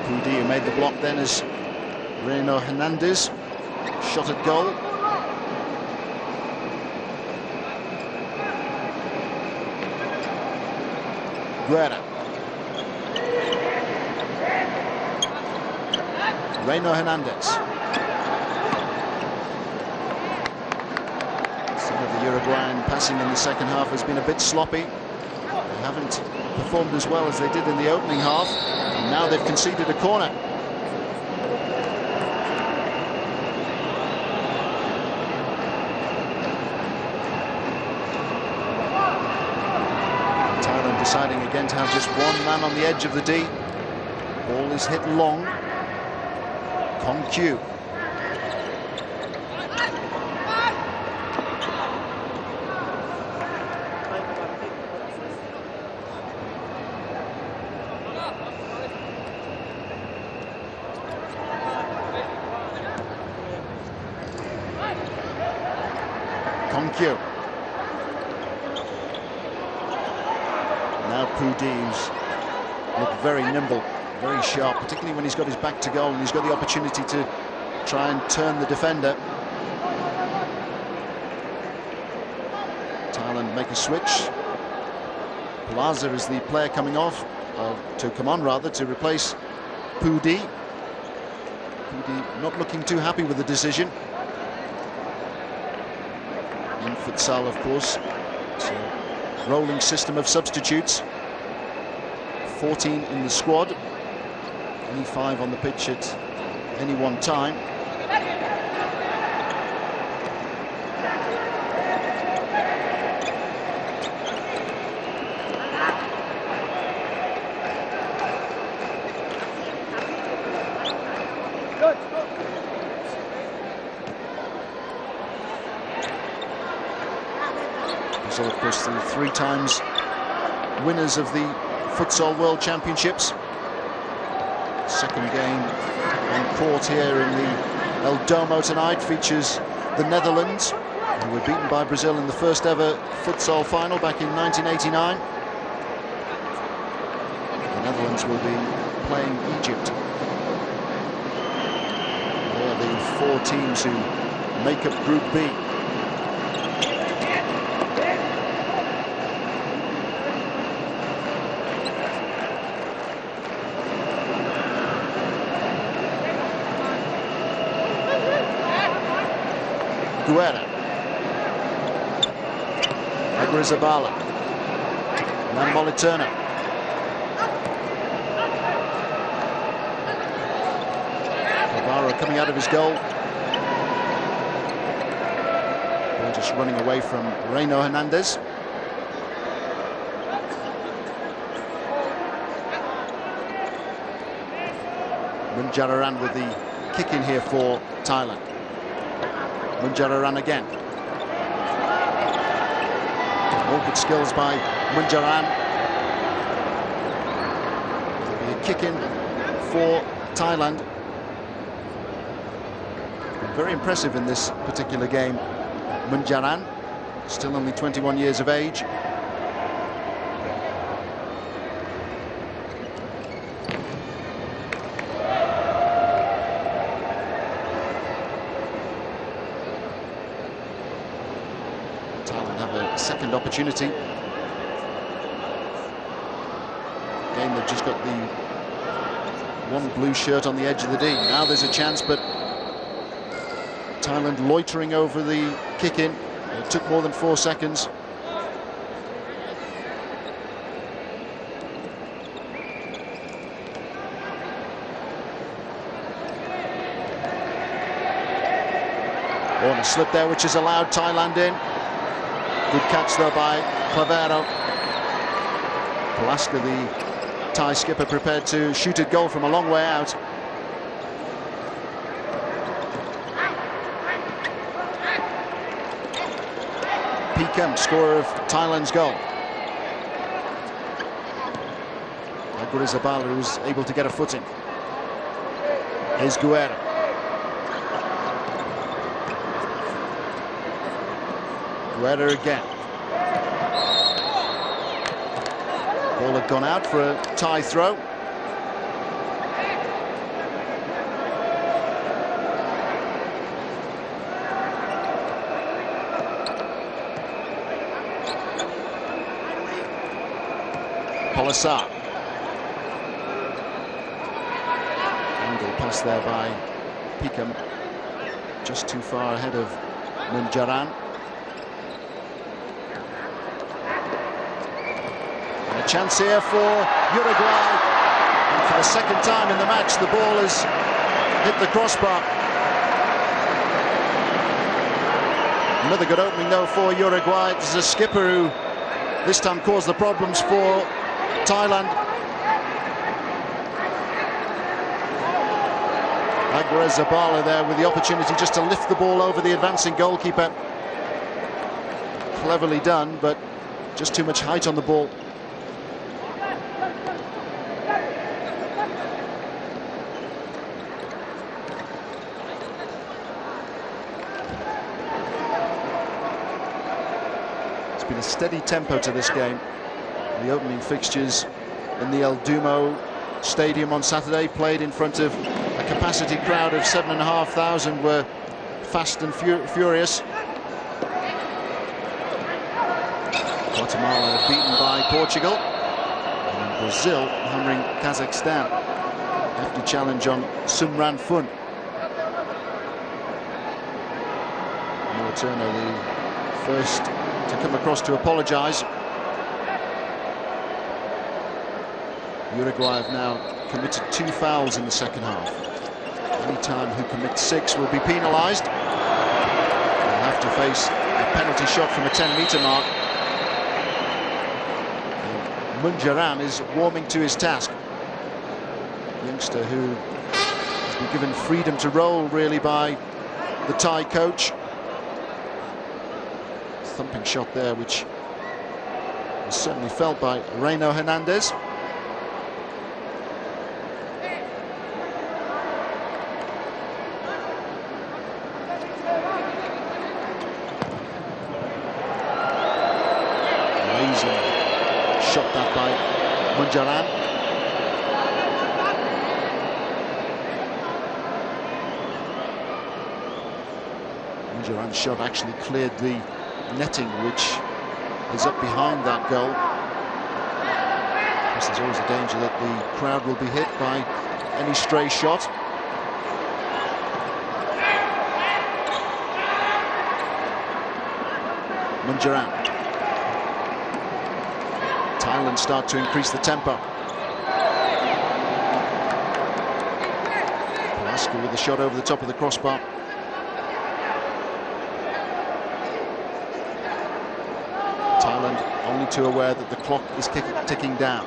Pudi, who made the block then, as Reno Hernandez shot at goal. Guerra. Reno Hernandez. Some of the Uruguayan passing in the second half has been a bit sloppy. They haven't performed as well as they did in the opening half. And now they've conceded a corner. Thailand deciding again to have just one man on the edge of the D. Ball is hit long. Konkyo. Konkyu. Now Pudi's looked very nimble, very sharp, particularly when he's got his back to goal and he's got the opportunity to try and turn the defender. Thailand make a switch. Plaza is the player coming off, to come on rather, to replace Pudi. Pudi not looking too happy with the decision. In futsal, of course, it's a rolling system of substitutes. 14 in the squad, only 5 on the pitch at any one time. So, of course, the 3 times winners of the Futsal World Championships. Second game on court here in the El Domo tonight features the Netherlands, who were beaten by Brazil in the first ever futsal final back in 1989. The Netherlands will be playing Egypt. They're the 4 teams who make up Group B. Guerra, Agrizabala, Namboliterno. Navarro coming out of his goal. Ball just running away from Reino Hernandez. Munjararan with the kick in here for Thailand. Munjararan again. All good skills by Munjaran. There'll be a kick in for Thailand. Been very impressive in this particular game. Munjaran, still only 21 years of age. Second opportunity. Again, they've just got the one blue shirt on the edge of the D. Now there's a chance, but Thailand loitering over the kick-in. It took more than 4 seconds. Oh, and a slip there, which has allowed Thailand in. Good catch though by Clavero. Palaska, the Thai skipper, prepared to shoot at goal from a long way out. Peekham, scorer of Thailand's goal. Agrizabala, who's able to get a footing. Here's Guerra. Guerra again. Ball had gone out for a Thai throw. Polisar. Angle pass there by Peekham. Just too far ahead of Munjaran. A chance here for Uruguay, and for the second time in the match the ball has hit the crossbar. Another good opening though for Uruguay. This is a skipper who this time caused the problems for Thailand. Agrizabala there with the opportunity just to lift the ball over the advancing goalkeeper. Cleverly done, but just too much height on the ball. been a steady tempo to this game. The opening fixtures in the El Dumo Stadium on Saturday, played in front of a capacity crowd of 7,500, were fast and furious. Guatemala beaten by Portugal, and Brazil hammering Kazakhstan. Hefty challenge on Sumran Fun. Moliterno, the first to come across to apologise. Uruguay have now committed 2 fouls in the second half. Any time who commits 6 will be penalised. They'll have to face a penalty shot from a 10-metre mark. Munjaran is warming to his task. Youngster who has been given freedom to roll really by the Thai coach. Thumping shot there which was certainly felt by Reyno Hernandez. Shot that by Munjaran. Munjaran's shot actually cleared the netting, which is up behind that goal. Of course, there's always a danger that the crowd will be hit by any stray shot. Munjaran. Thailand start to increase the tempo. Palaska with a shot over the top of the crossbar. Thailand only too aware that the clock is ticking down.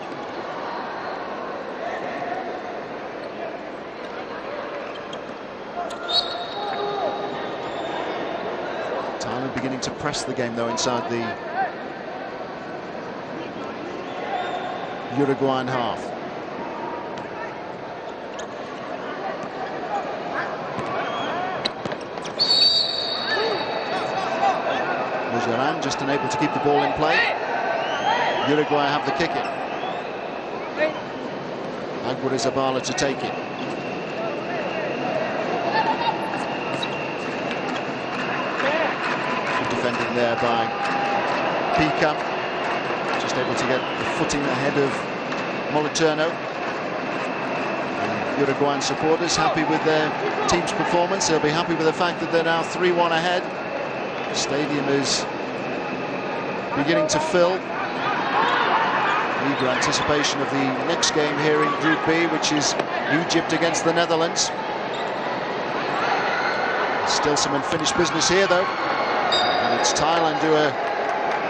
Thailand beginning to press the game though inside the Uruguayan half. Munjaran just unable to keep the ball in play. Uruguay have the kick in. Aguirre-Zabala to take it. Good defending there by Pica. Just able to get the footing ahead of Moliterno. And Uruguayan supporters happy with their team's performance. They'll be happy with the fact that they're now 3-1 ahead. The stadium is beginning to fill. Eager anticipation of the next game here in Group B, which is Egypt against the Netherlands. Still some unfinished business here though. And it's Thailand who are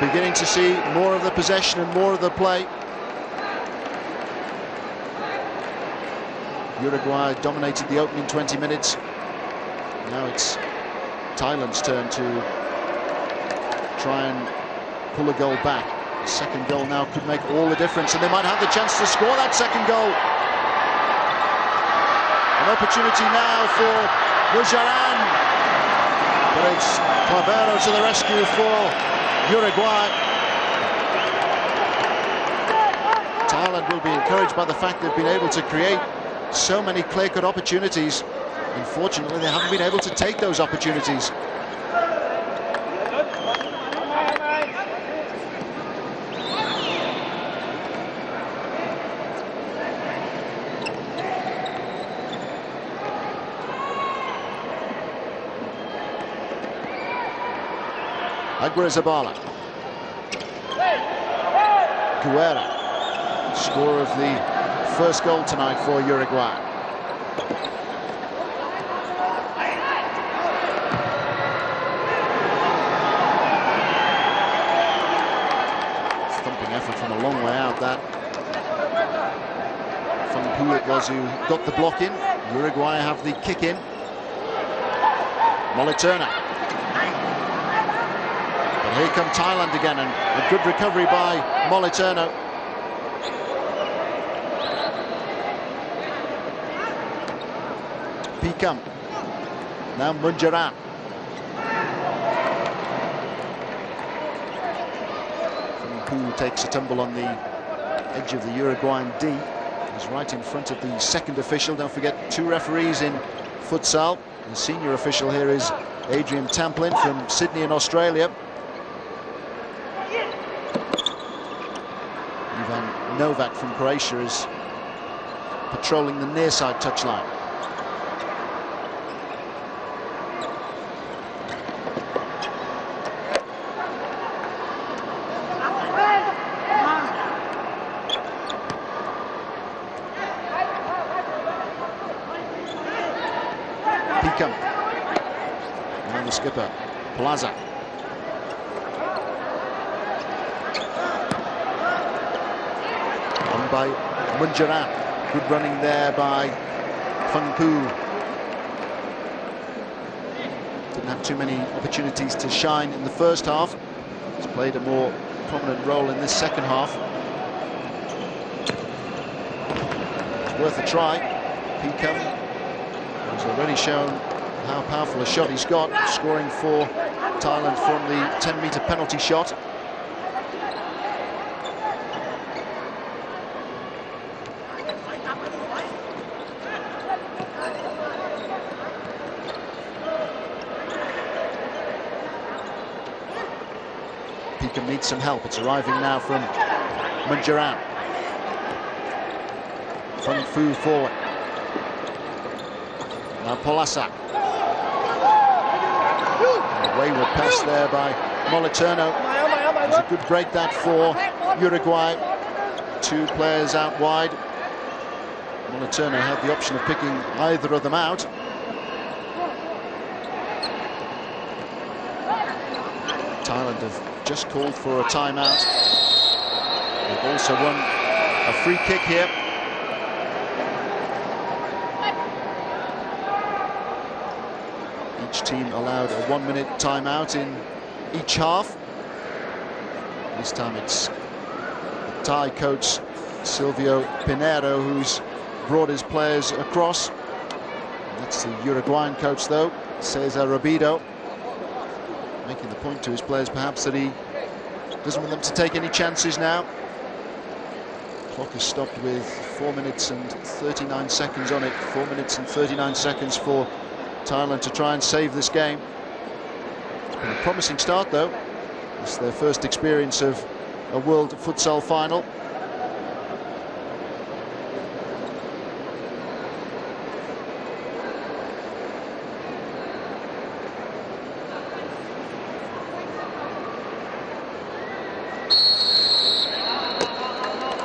beginning to see more of the possession and more of the play. Uruguay dominated the opening 20 minutes. Now it's Thailand's turn to try and pull a goal back. The second goal now could make all the difference, and they might have the chance to score that second goal. An opportunity now for Munjaran, but it's Clavero to the rescue for Uruguay. Thailand will be encouraged by the fact they've been able to create so many clear-cut opportunities. Unfortunately, they haven't been able to take those opportunities. Aguirre-Zabala. Guerra, scorer of the first goal tonight for Uruguay. Thumping effort from a long way out that. From who it was who got the block in. Uruguay have the kick in. Moliterno. Here come Thailand again, and a good recovery by Moliterno. Pica. Now Munjaran. Fu takes a tumble on the edge of the Uruguayan D. He's right in front of the second official. Don't forget, 2 referees in futsal. The senior official here is Adrian Tamplin from Sydney in Australia. Ivan Novak from Croatia is patrolling the near side touchline. And the skipper, Plaza. On by Munjaran. Good running there by Feng Pu. Didn't have too many opportunities to shine in the first half. He's played a more prominent role in this second half. It's worth a try. Picum has already shown how powerful a shot he's got, scoring for Thailand from the 10-metre penalty shot. Picum needs some help. It's arriving now from Munjaran. Feng Fu forward. Now Polasak. Wayward pass there by Moliterno. It's a good break that for Uruguay. 2 players out wide. Moliterno had the option of picking either of them out. Thailand have just called for a timeout. They've also won a free kick here. Each team allowed a 1-minute timeout in each half. This time it's the Thai coach Silvio Pinheiro who's brought his players across. That's the Uruguayan coach though, Cesar Rabido, making the point to his players perhaps that he doesn't want them to take any chances now. Clock is stopped with 4 minutes and 39 seconds on it. 4 minutes and 39 seconds for Thailand to try and save this game. It's been a promising start though. It's their first experience of a World Futsal final.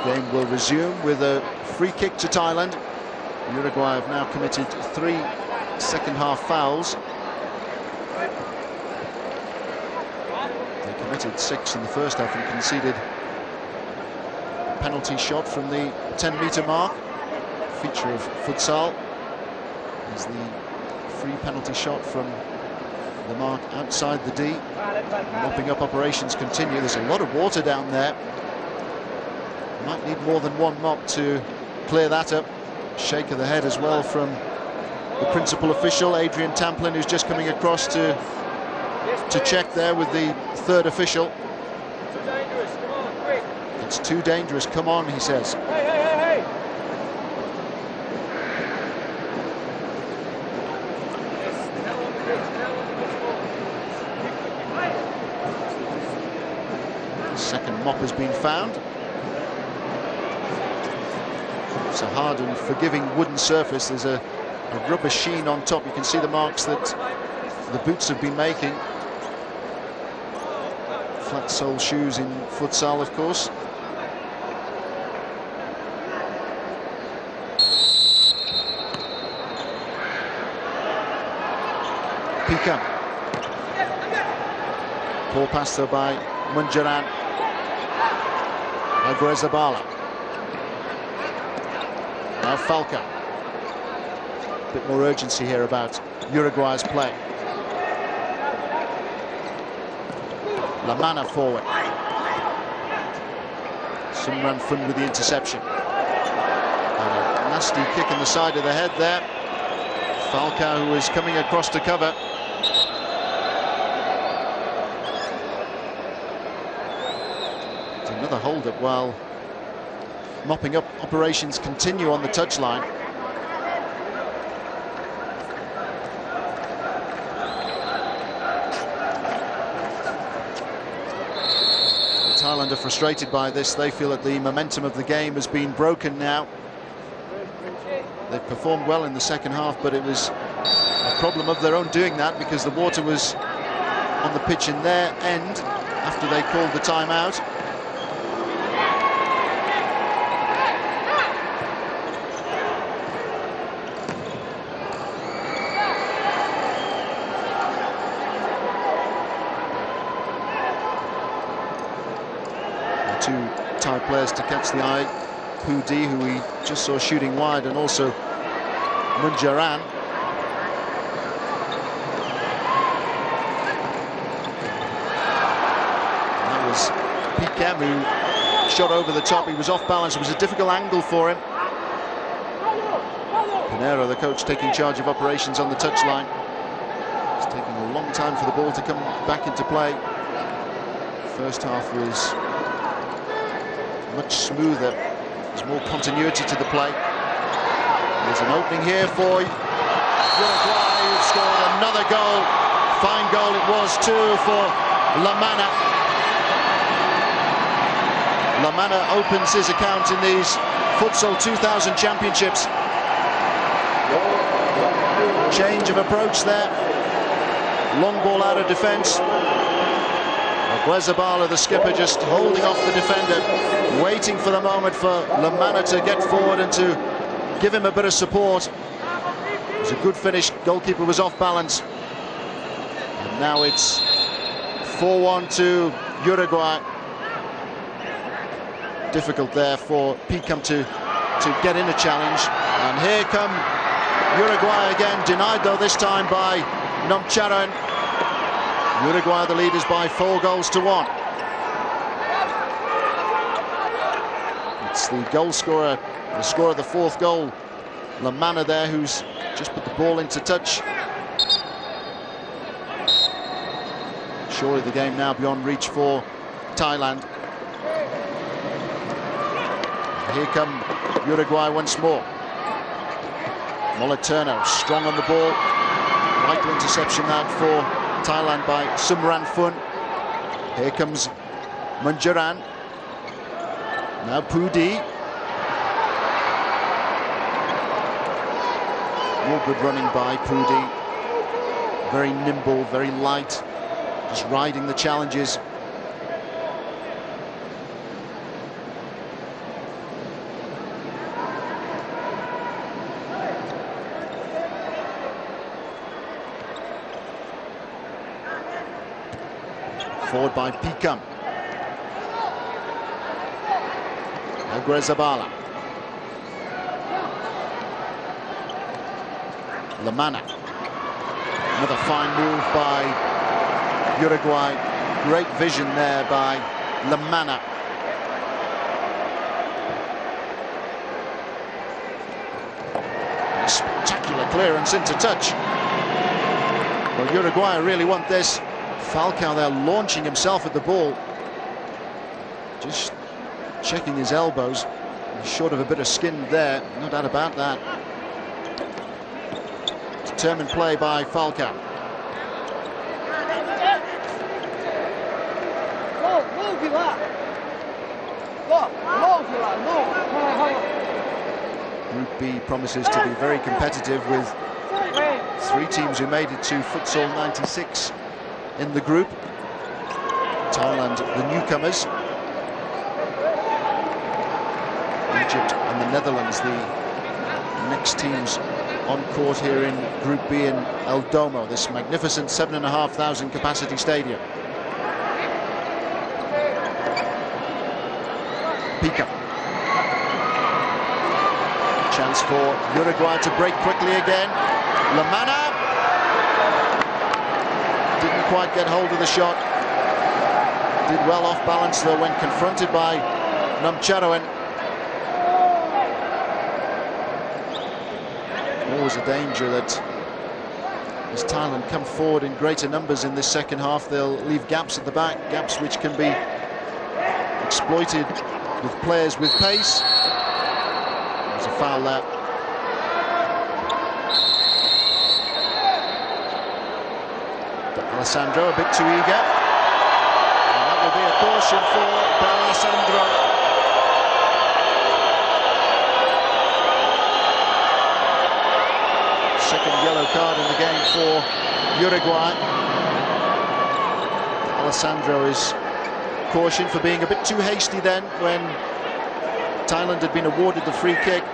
Game will resume with a free kick to Thailand. Uruguay have now committed 3 second half fouls. They committed 6 in the first half and conceded a penalty shot from the 10-metre mark. Feature of futsal is the free penalty shot from the mark outside the D. Mopping up operations continue. There's a lot of water down there. Might need more than one mop to clear that up. Shake of the head as well from the principal official, Adrian Tamplin, who's just coming across to check there with the third official. Too dangerous, come on, quick. It's too dangerous, come on, he says. Hey. The second mop has been found. It's a hard and forgiving wooden surface. There's a rubber sheen on top. You can see the marks that the boots have been making. Flat sole shoes in futsal, of course. Picum. Poor pass though by Munjaran. Agrezabala. Now Falca. A bit more urgency here about Uruguay's play. Lamana forward. Simran Fun with the interception. And a nasty kick in the side of the head there. Falca, who is coming across to cover. Another hold-up while mopping up operations continue on the touchline. Thailand are frustrated by this. They feel that the momentum of the game has been broken now. They've performed well in the second half, but it was a problem of their own doing that because the water was on the pitch in their end after they called the timeout. Two Thai players to catch the eye. Pudi, who we just saw shooting wide, and also Munjaran. And that was Pikem who shot over the top. He was off balance. It was a difficult angle for him. Pinero, the coach, taking charge of operations on the touchline. It's taking a long time for the ball to come back into play. First half was much smoother. There's more continuity to the play. There's an opening here for Uruguay, who've scored another goal. Fine goal it was too for Lamana. Lamana opens his account in these Futsal 2000 championships. Change of approach there. Long ball out of defence. Guezabala, the skipper, just holding off the defender, waiting for the moment for Lamana to get forward and to give him a bit of support. It was a good finish. Goalkeeper was off balance. And now it's 4-1 to Uruguay. Difficult there for Pikem to get in a challenge. And here come Uruguay again, denied though this time by Nomcharan. Uruguay the leaders by 4-1. It's the goal scorer, the scorer of the fourth goal, Lamana there, who's just put the ball into touch. Surely the game now beyond reach for Thailand. Here come Uruguay once more. Moliterno strong on the ball. Vital interception that for Thailand by Sumran Phun. Here comes Munjaran. Now Pudi. More good running by Pudi. Very nimble, very light. Just riding the challenges. Forward by Pikem. Guezabala. Lamana. Another fine move by Uruguay. Great vision there by Lamana. Spectacular clearance into touch. Well, Uruguay really want this. Falcao there launching himself at the ball. Just checking his elbows. He's short of a bit of skin there, no doubt about that. Determined play by Falcao. Group B promises to be very competitive with 3 teams who made it to Futsal 96 in the group. Thailand, the newcomers. Egypt and the Netherlands, the next teams on court here in Group B in El Domo, this magnificent 7,500 capacity stadium. Pikem. Chance for Uruguay to break quickly again. Lamana. Didn't quite get hold of the shot. Did well off balance though when confronted by Nomcharan. Always a danger that as Thailand come forward in greater numbers in this second half, they'll leave gaps at the back, gaps which can be exploited with players with pace. There's a foul there. Alessandro a bit too eager. And that will be a caution for Alessandro. Second yellow card in the game for Uruguay. Alessandro is cautioned for being a bit too hasty then when Thailand had been awarded the free kick.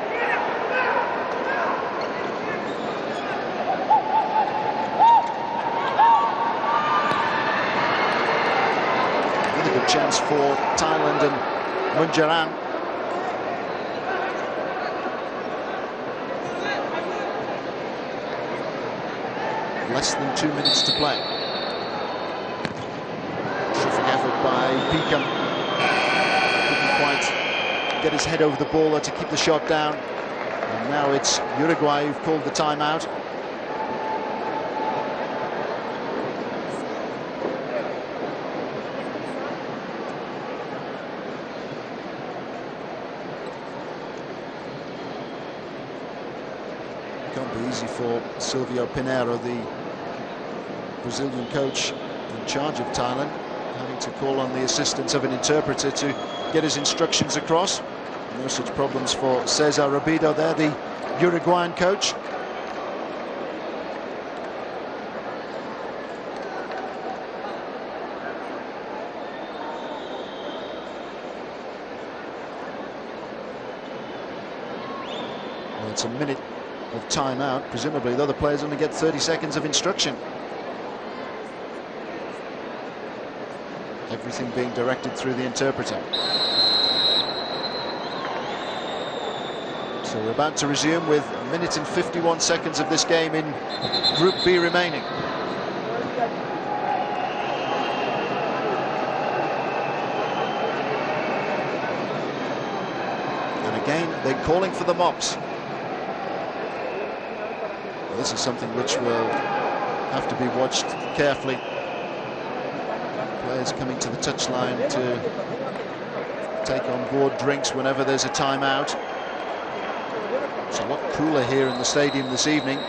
Another good chance for Thailand and Munjaran. Less than 2 minutes to play. Terrific effort by Peakham. Couldn't quite get his head over the ball or to keep the shot down. And now it's Uruguay who've called the timeout. Can't be easy for Silvio Pinheiro, the Brazilian coach in charge of Thailand, having to call on the assistance of an interpreter to get his instructions across. No such problems for Cesar Rabido there, the Uruguayan coach. Well, it's a minute of time out. Presumably the other players only get 30 seconds of instruction. Everything being directed through the interpreter. So we're about to resume with 1 minute and 51 seconds of this game in Group B remaining. And again, they're calling for the mops. Well, this is something which will have to be watched carefully. Players coming to the touchline to take on board drinks whenever there's a timeout. It's a lot cooler here in the stadium this evening.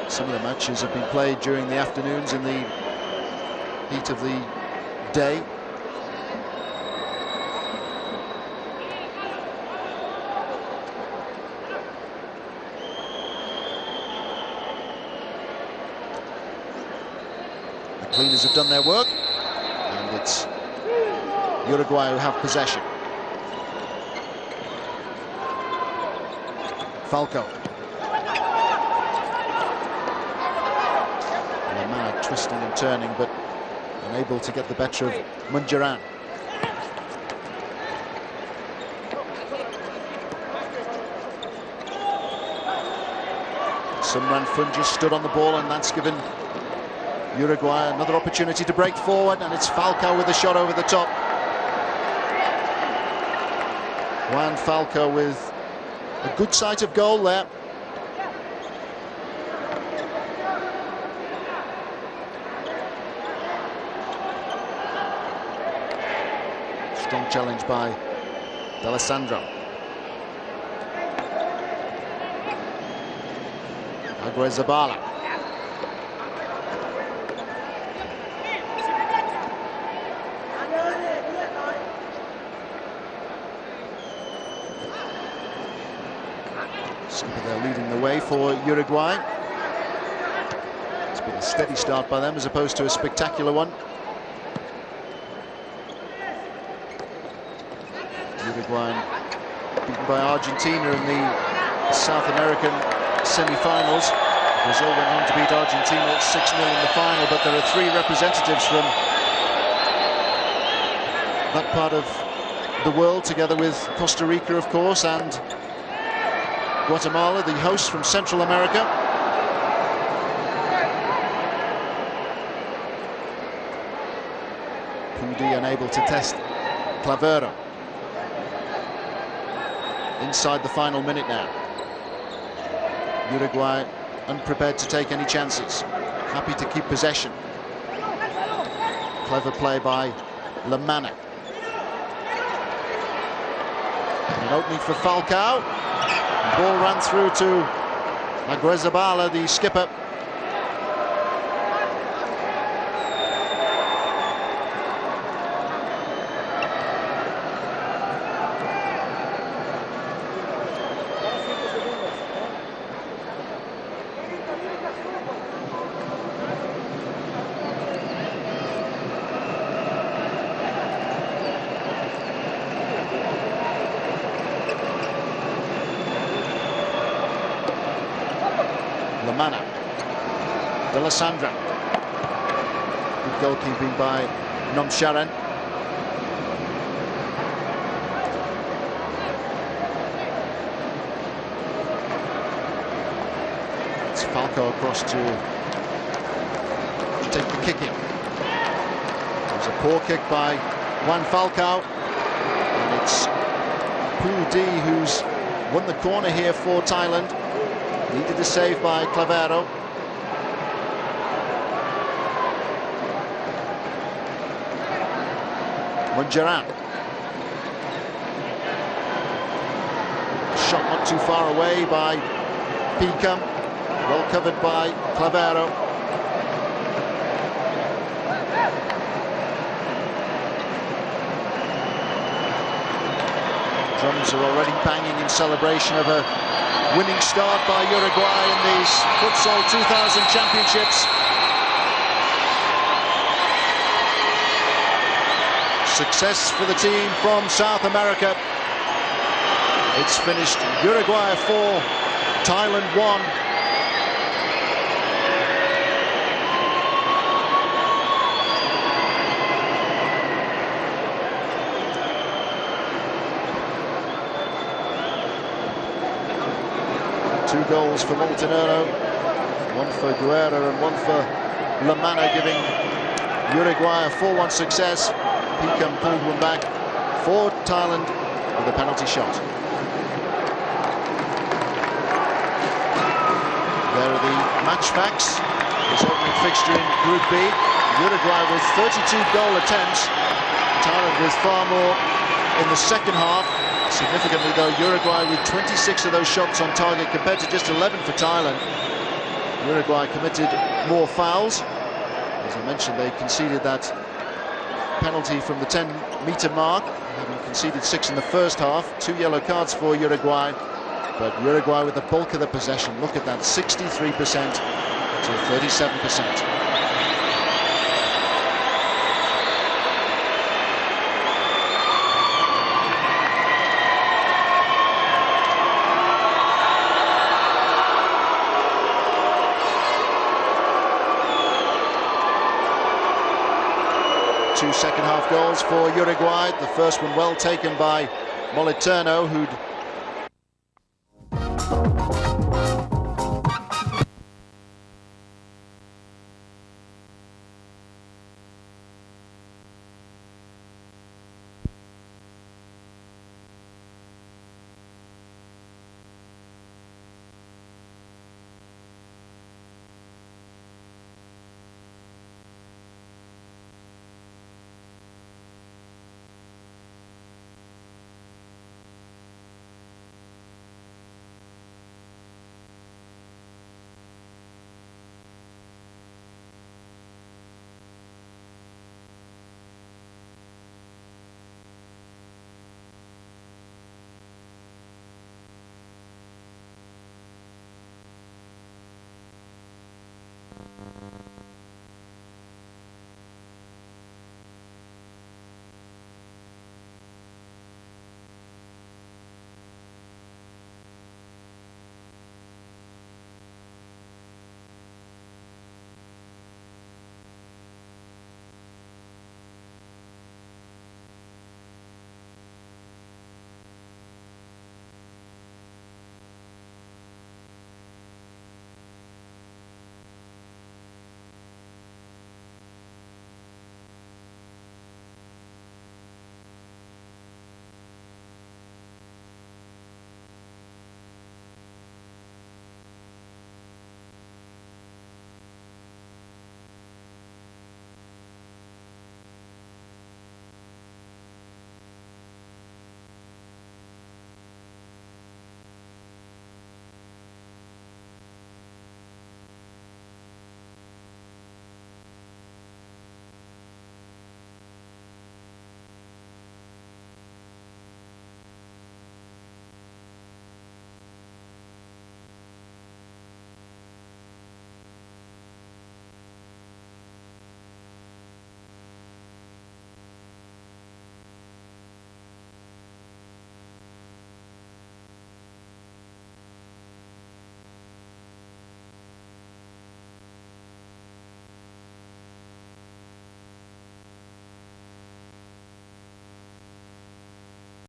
Some of the matches have been played during the afternoons in the heat of the day. The cleaners have done their work, and it's Uruguay who have possession. Falco. Lamar twisting and turning, but unable to get the better of Munjaran. Sumran Fungi stood on the ball, and that's given Uruguay another opportunity to break forward, and it's Falco with a shot over the top. Juan Falco with a good sight of goal there. Strong challenge by D'Alessandro. Aguezabala. They're leading the way for Uruguay. It's been a steady start by them as opposed to a spectacular one. Uruguay beaten by Argentina in the South American semi-finals. Brazil went on to beat Argentina 6-0 in the final, but there are 3 representatives from that part of the world, together with Costa Rica, of course, and Guatemala, the hosts from Central America. Pudi unable to test Clavero. Inside the final minute now. Uruguay unprepared to take any chances. Happy to keep possession. Clever play by Lamana. An opening for Falcao. The ball ran through to Aguezabala, the skipper. Lamana, Delasandra. Good goalkeeping by Nomsharan. It's Falco across to take the kick in. There's a poor kick by Juan Falcao, and it's Pool D who's won the corner here for Thailand. Needed a save by Clavero. Munjaran. Shot not too far away by Peacom. Well covered by Clavero. Drums are already banging in celebration of a winning start by Uruguay in these Futsal 2000 Championships. Success for the team from South America. It's finished Uruguay 4, Thailand 1. Two goals for Montenegro, one for Guerra and one for Lamana, giving Uruguay a 4-1 success. Peacom pulled one back for Thailand with a penalty shot. There are the match facts. This opening fixture in Group B. Uruguay with 32 goal attempts. Thailand with far more in the second half. Significantly though, Uruguay with 26 of those shots on target compared to just 11 for Thailand. Uruguay committed more fouls. As I mentioned, they conceded that penalty from the 10-meter mark, having conceded 6 in the first half. 2 yellow cards for Uruguay, but Uruguay with the bulk of the possession. Look at that, 63% to 37%. Two second half goals for Uruguay. The first one well taken by Moliterno, who'd